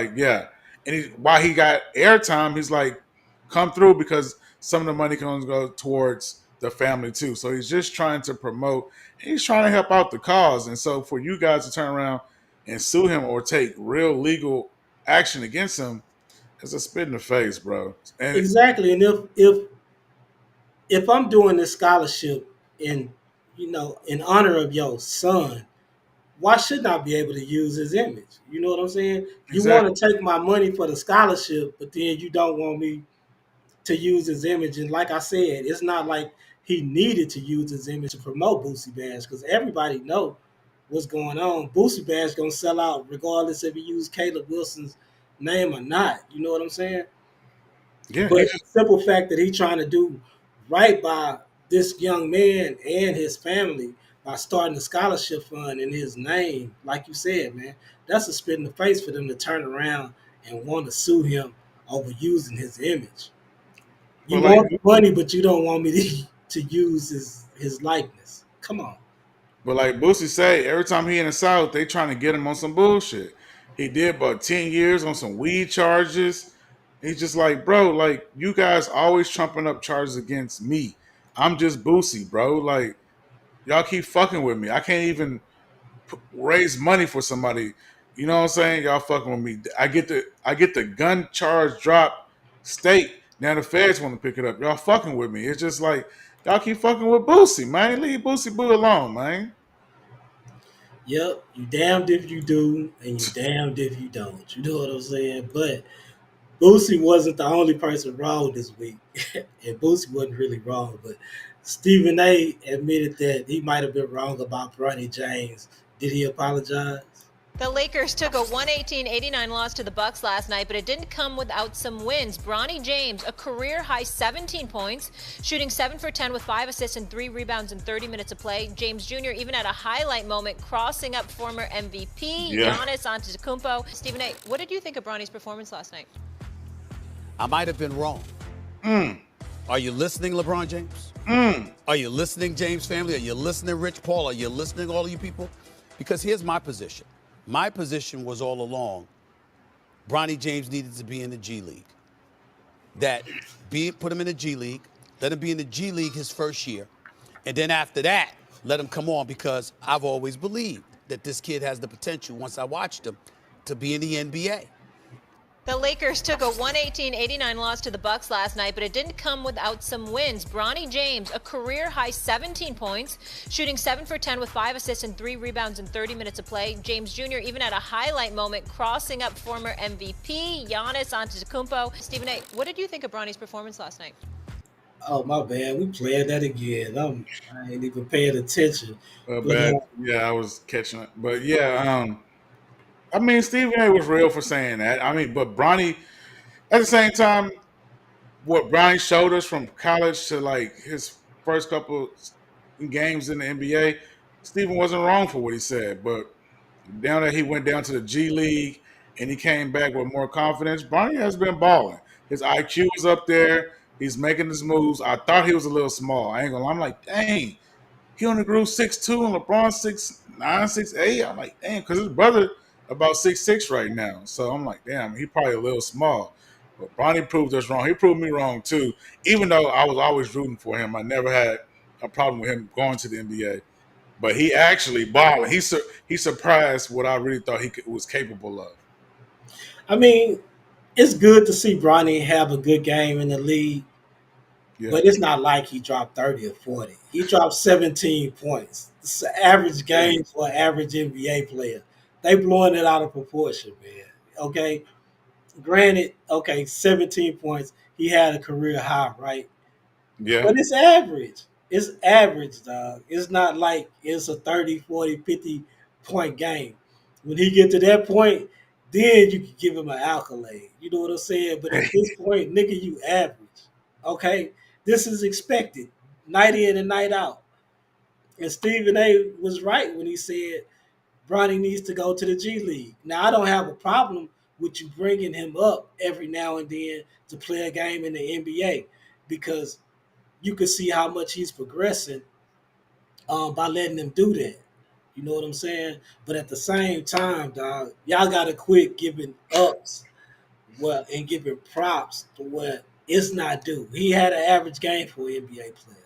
Speaker 2: And while he got airtime, he's like, "Come through," because some of the money can only go towards the family too. So he's just trying to promote. He's trying to help out the cause, and so for you guys to turn around and sue him or take real legal action against him, it's a spit in the face, bro. And
Speaker 1: Exactly. And if I'm doing this scholarship in in honor of your son, why shouldn't I be able to use his image? You know what I'm saying? You
Speaker 2: Exactly.
Speaker 1: want to take my money for the scholarship, but then you don't want me to use his image. And like I said, it's not like he needed to use his image to promote Boosie Bash because everybody know what's going on. Boosie Bash gonna sell out regardless if he used Caleb Wilson's name or not. You know what I'm saying?
Speaker 2: Yeah,
Speaker 1: But the simple fact that he's trying to do right by this young man and his family by starting a scholarship fund in his name, like you said, man, that's a spit in the face for them to turn around and want to sue him over using his image. You
Speaker 2: But like,
Speaker 1: want the money, but you don't want me to use his likeness. Come on.
Speaker 2: but like Boosie say, every time he in the South, they trying to get him on some bullshit. He did about 10 years on some weed charges. He's just like, bro, like you guys always trumping up charges against me. I'm just Boosie, bro. Like y'all keep fucking with me. I can't even raise money for somebody. You know what I'm saying? Y'all fucking with me. I get the gun charge drop state. Now the feds want to pick it up. Y'all fucking with me. It's just like y'all keep fucking with Boosie, man. Leave Boosie Boo alone, man.
Speaker 1: Yep, you damned if you do, and you damned if you don't. You know what I'm saying? But Boosie wasn't the only person wrong this week, and Boosie wasn't really wrong. But Stephen A. admitted that he might have been wrong about Bronny James. Did he apologize?
Speaker 5: The Lakers took a 118-89 loss to the Bucks last night, but it didn't come without some wins. Bronny James, a career-high 17 points, shooting 7 for 10 with 5 assists and 3 rebounds in 30 minutes of play. James Jr. even had a highlight moment, crossing up former MVP Giannis Antetokounmpo. Stephen A., what did you think of Bronny's performance last night?
Speaker 9: I might have been wrong. Are you listening, LeBron James? Are you listening, James family? Are you listening, Rich Paul? Are you listening, all of you people? Because here's my position. My position was all along, Bronny James needed to be in the G League. Put him in the G League, let him be in the G League his first year, and then after that, let him come on because I've always believed that this kid has the potential, once I watched him, to be in the NBA.
Speaker 5: The Lakers took a 118-89 loss to the Bucks last night, but it didn't come without some wins. Bronny James, a career-high 17 points, shooting 7 for 10 with 5 assists and 3 rebounds in 30 minutes of play. James Jr. even had a highlight moment, crossing up former MVP Giannis Antetokounmpo. Stephen A., what did you think of Bronny's performance last night?
Speaker 1: Oh, my bad. We playing that again. I ain't even paying attention.
Speaker 2: Bad. Yeah, I was catching it. But yeah, I mean, Stephen A. was real for saying that. I mean, but Bronny, at the same time, what Bronny showed us from college to like his first couple games in the NBA, Stephen wasn't wrong for what he said. But now that he went down to the G League and he came back with more confidence, Bronny has been balling. His IQ is up there. He's making his moves. I thought he was a little small. I ain't gonna lie. I'm like, dang, he only grew 6'2" and LeBron 6'9", 6'8". I'm like, damn, because his brother about 6'6" right now. So I'm like, damn, he probably a little small. But Bronny proved us wrong. He proved me wrong too. Even though I was always rooting for him, I never had a problem with him going to the NBA. But he actually balled. He surprised what I really thought he was capable of.
Speaker 1: I mean, it's good to see Bronny have a good game in the league. But it's not like he dropped 30 or 40. He dropped 17 points. It's an average game for an average NBA player. They blowing it out of proportion, man. Okay. Granted, okay, 17 points. He had a career high, right?
Speaker 2: Yeah.
Speaker 1: But it's average. It's average, dog. It's not like it's a 30, 40, 50 point game. When he get to that point, then you can give him an accolade. You know what I'm saying? But at this point, nigga, you average. Okay? This is expected. Night in and night out. And Stephen A was right when he said Bronny needs to go to the G League. Now, I don't have a problem with you bringing him up every now and then to play a game in the NBA because you can see how much he's progressing by letting him do that. You know what I'm saying? But at the same time, dog, y'all gotta quit giving ups and giving props to what it's not due. He had an average game for an NBA player.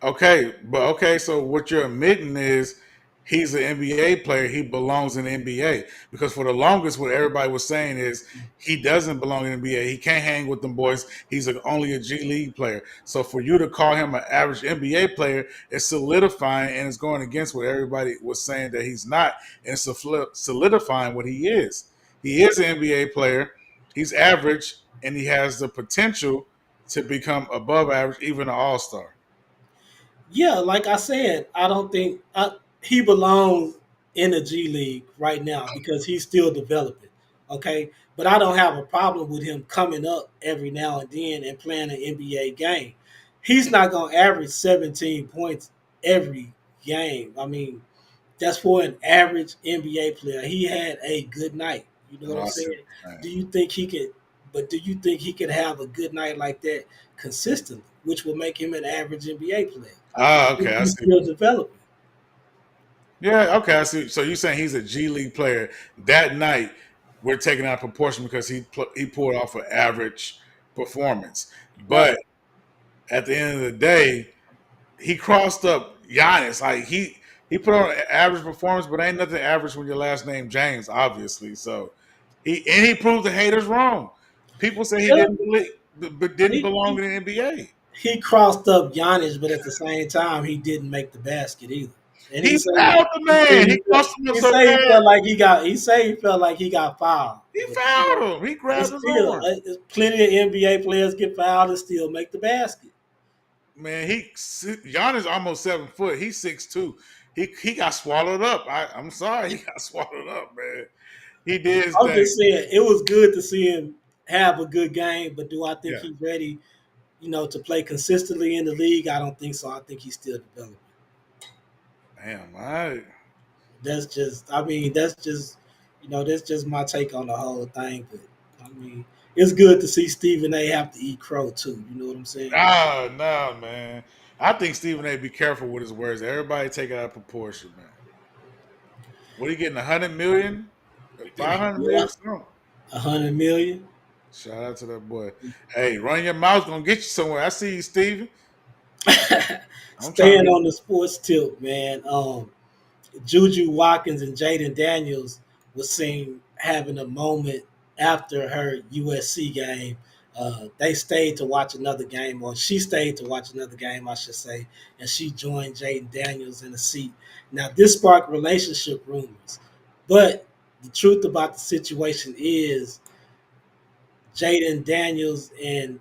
Speaker 2: Okay, so what you're admitting is he's an NBA player. He belongs in the NBA because for the longest, what everybody was saying is he doesn't belong in the NBA. He can't hang with them boys. He's only a G League player. So for you to call him an average NBA player is solidifying and it's going against what everybody was saying that he's not, and it's solidifying what he is. He is an NBA player. He's average, and he has the potential to become above average, even an all-star.
Speaker 1: Yeah, like I said, I don't think he belongs in the G League right now because he's still developing. Okay, but I don't have a problem with him coming up every now and then and playing an NBA game. He's not going to average 17 points every game. I mean, that's for an average NBA player. He had a good night. You know what I'm saying? Do you think he could? But do you think he could have a good night like that consistently, which will make him an average NBA player?
Speaker 2: Okay, I
Speaker 1: He's
Speaker 2: see.
Speaker 1: still developing.
Speaker 2: Yeah, okay, I see. So you're saying he's a G League player. That night, we're taking out of proportion because he pulled off an average performance.
Speaker 1: Right.
Speaker 2: But at the end of the day, he crossed up Giannis. Like he put on an average performance, but ain't nothing average when your last name James, obviously. So he proved the haters wrong. People say he
Speaker 1: Yeah.
Speaker 2: didn't belong in the NBA.
Speaker 1: He crossed up Giannis, but at the same time, he didn't make the basket either. And
Speaker 2: He fouled the man. He crossed him up so
Speaker 1: he
Speaker 2: bad.
Speaker 1: felt like he got. He say he felt like he got fouled.
Speaker 2: He fouled him. He grabbed his arm.
Speaker 1: Plenty of NBA players get fouled and still make the basket.
Speaker 2: Man, Giannis almost 7 foot. He's 6'2". He got swallowed up. I'm sorry, he got swallowed up, man. He did his
Speaker 1: I'm
Speaker 2: thing.
Speaker 1: just saying it was good to see him have a good game, but do I think he's ready, to play consistently in the league? I don't think so. I think he's still developing.
Speaker 2: Damn,
Speaker 1: that's just that's just my take on the whole thing. But I mean, it's good to see Stephen A have to eat crow too. You know what I'm saying?
Speaker 2: No, man. I think Stephen A be careful with his words. Everybody take it out of proportion, man. What are you getting? 100 million? 500 million?
Speaker 1: 100 million.
Speaker 2: Shout out to that boy. Hey, run your mouth gonna get you somewhere. I see you, Steven.
Speaker 1: Staying on the sports tip, man. Juju Watkins and Jaden Daniels was seen having a moment after her USC game. They stayed to watch another game, or she stayed to watch another game, I should say, and she joined Jaden Daniels in the seat. Now, this sparked relationship rumors, but the truth about the situation is Jaden Daniels and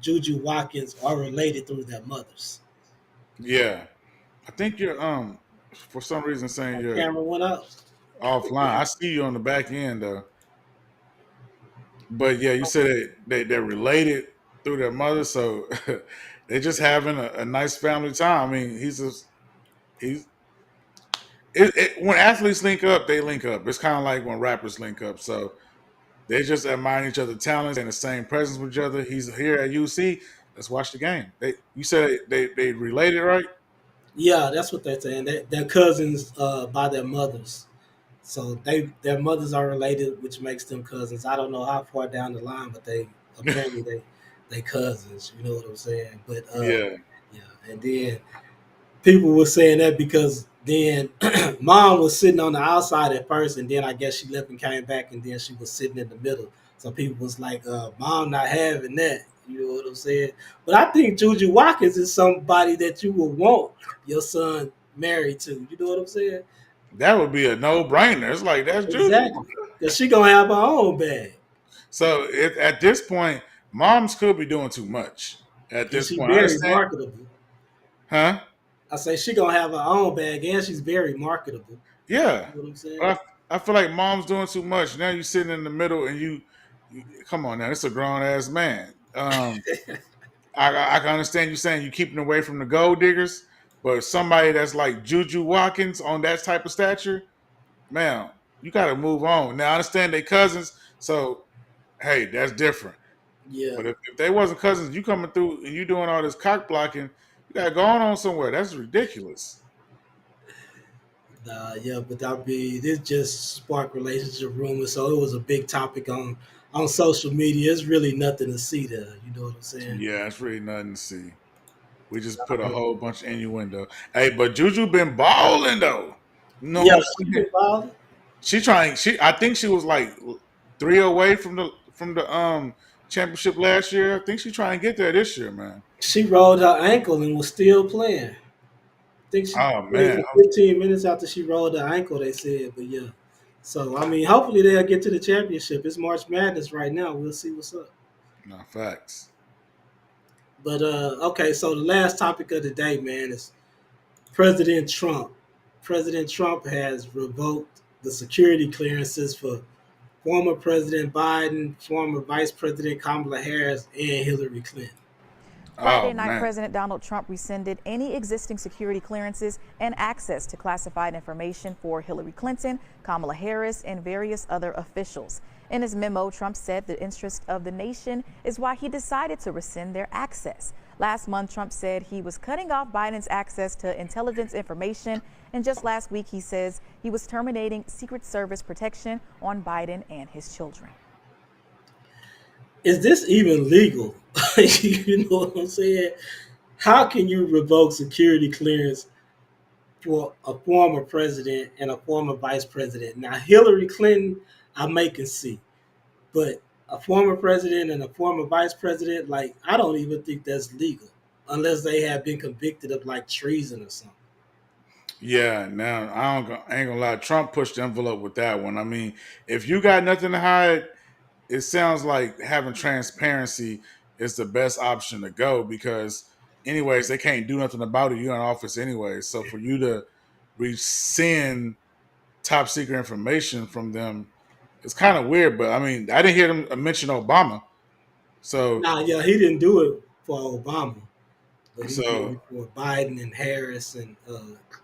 Speaker 1: Juju Watkins are related through their mothers.
Speaker 2: Yeah. I think you're for some reason saying you're
Speaker 1: camera went up
Speaker 2: offline. I see you on the back end though. But yeah, you said they're related through their mother, so they're just having a nice family time. I mean, when athletes link up, they link up. It's kind of like when rappers link up. So they just admire each other's talents and the same presence with each other. He's here at UC. Let's watch the game. You said they related, right?
Speaker 1: Yeah, that's what they're saying. They're cousins by their mothers. So their mothers are related, which makes them cousins. I don't know how far down the line, but apparently they cousins. You know what I'm saying? But yeah. And then people were saying that because then mom was sitting on the outside at first, and then I guess she left and came back, and then she was sitting in the middle. So people was like, "Mom not having that." You know what I'm saying? But I think Juju Watkins is somebody that you would want your son married to. You know what I'm saying?
Speaker 2: That would be a no-brainer. It's like, that's Juju.
Speaker 1: Exactly. Because she going to have her own bag.
Speaker 2: So at this point, moms could be doing too much. At
Speaker 1: And
Speaker 2: this
Speaker 1: she
Speaker 2: point, I
Speaker 1: very
Speaker 2: understand.
Speaker 1: marketable.
Speaker 2: Huh?
Speaker 1: I say she going to have her own bag and she's very marketable.
Speaker 2: Yeah.
Speaker 1: You know what I'm saying?
Speaker 2: But I feel like mom's doing too much. Now you sitting in the middle and you come on now, it's a grown ass man. I can understand you saying you keeping away from the gold diggers, but somebody that's like Juju Watkins on that type of stature, man, you got to move on. Now I understand they cousins, so hey, that's different.
Speaker 1: Yeah.
Speaker 2: But if they wasn't cousins, you coming through and you doing all this cock blocking, you got to go on somewhere. That's ridiculous.
Speaker 1: Yeah, but this just sparked relationship rumors, so it was a big topic on social media. It's really nothing to see there. You know what I'm saying?
Speaker 2: Yeah, it's really nothing to see. We just put a whole bunch of innuendo. Hey, but Juju been balling though. You know
Speaker 1: Yeah,
Speaker 2: what I'm
Speaker 1: she
Speaker 2: saying?
Speaker 1: been balling.
Speaker 2: She trying. I think she was like 3 away from the championship last year. I think she trying to get there this year, man.
Speaker 1: She rolled her ankle and was still playing. I think she
Speaker 2: Oh
Speaker 1: played
Speaker 2: man,
Speaker 1: for 15 minutes after she rolled her ankle. They said, but yeah. So I mean, hopefully they'll get to the championship. It's March Madness right now. We'll see what's up.
Speaker 2: no facts.
Speaker 1: But okay, so the last topic of the day, man, is President Trump. President Trump has revoked the security clearances for former President Biden, former Vice President Kamala Harris, and Hillary Clinton.
Speaker 2: Oh
Speaker 11: Friday night,
Speaker 2: man,
Speaker 11: President Donald Trump rescinded any existing security clearances and access to classified information for Hillary Clinton, Kamala Harris, and various other officials. In his memo, Trump said the interest of the nation is why he decided to rescind their access. Last month, Trump said he was cutting off Biden's access to intelligence information. And just last week, he says he was terminating Secret Service protection on Biden and his children.
Speaker 1: Is this even legal? You know what I'm saying? How can you revoke security clearance for a former president and a former vice president? Now, Hillary Clinton, I may concede, but a former president and a former vice president, like, I don't even think that's legal unless they have been convicted of like treason or something.
Speaker 2: yeah. Now I ain't gonna lie. Trump pushed the envelope with that one. I mean, if you got nothing to hide, it sounds like having transparency is the best option to go because, anyways, they can't do nothing about it. You're in office anyway. So for you to rescind top secret information from them, it's kind of weird. But I mean, I didn't hear them mention Obama. So,
Speaker 1: Now, yeah, he didn't do it for Obama, but he did
Speaker 2: so,
Speaker 1: it for Biden and Harris and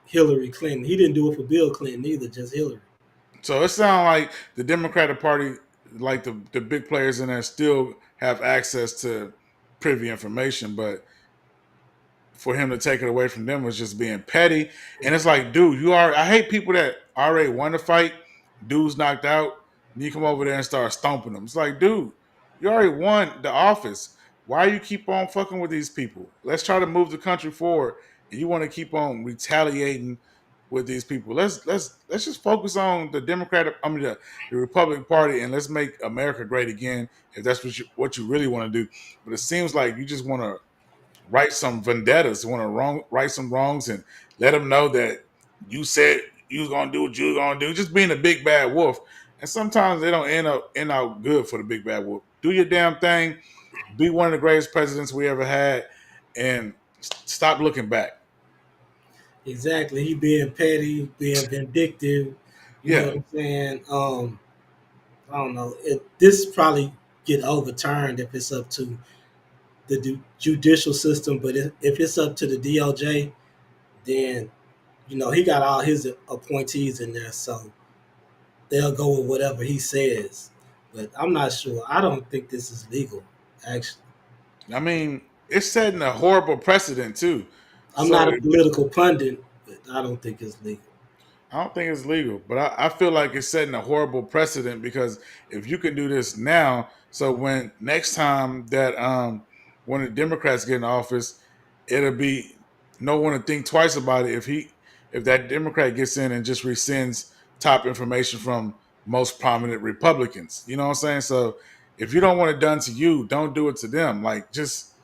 Speaker 1: Hillary Clinton. He didn't do it for Bill Clinton either, just Hillary.
Speaker 2: so it sounds like the Democratic Party, like the big players in there, still have access to privy information, but for him to take it away from them was just being petty. And it's like, dude, I hate people that already won the fight, dude's knocked out, and you come over there and start stomping them. It's like, dude, you already won the office. Why you keep on fucking with these people? Let's try to move the country forward. And you want to keep on retaliating with these people. Let's just focus on the Republican Party, and let's make America great again. If that's what you really want to do. But it seems like you just want to write some vendettas, want to right some wrongs, and let them know that you said you was gonna do what you was gonna do. Just being a big bad wolf, and sometimes they don't end out good for the big bad wolf. Do your damn thing. Be one of the greatest presidents we ever had, and stop looking back.
Speaker 1: Exactly. He being petty, being vindictive. You know
Speaker 2: Yeah.
Speaker 1: what I'm saying? I don't know. This probably get overturned if it's up to the judicial system, but if it's up to the DOJ, then he got all his appointees in there, so they'll go with whatever he says. But I'm not sure. I don't think this is legal, actually.
Speaker 2: I mean, it's setting a horrible precedent too.
Speaker 1: I'm
Speaker 2: So
Speaker 1: not a political pundit, but I don't think it's legal.
Speaker 2: I don't think it's legal, but I feel like it's setting a horrible precedent because if you can do this now, so when next time that when the Democrats get in office, it'll be no one to think twice about it if that Democrat gets in and just rescinds top information from most prominent Republicans. You know what I'm saying? So if you don't want it done to you, don't do it to them. Like just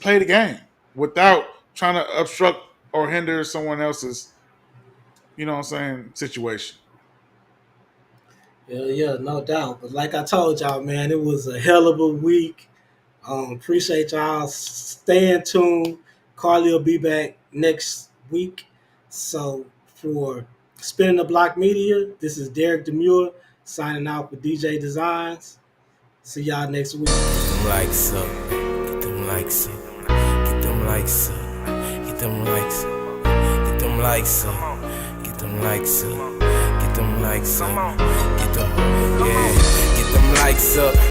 Speaker 2: play the game without trying to obstruct or hinder someone else's, you know what I'm saying, situation.
Speaker 1: Yeah, no doubt. But like I told y'all, man, it was a hell of a week. Appreciate y'all. Staying tuned. Carly will be back next week. So for Spinning the Block Media, this is Derek Demure signing out for DJ Designs. See y'all next week.
Speaker 24: Get them likes up. Get them likes up. Get them likes up. Get them likes up. Get them likes up. Get them likes up. Get them likes up. Get them, yeah. Get them likes up.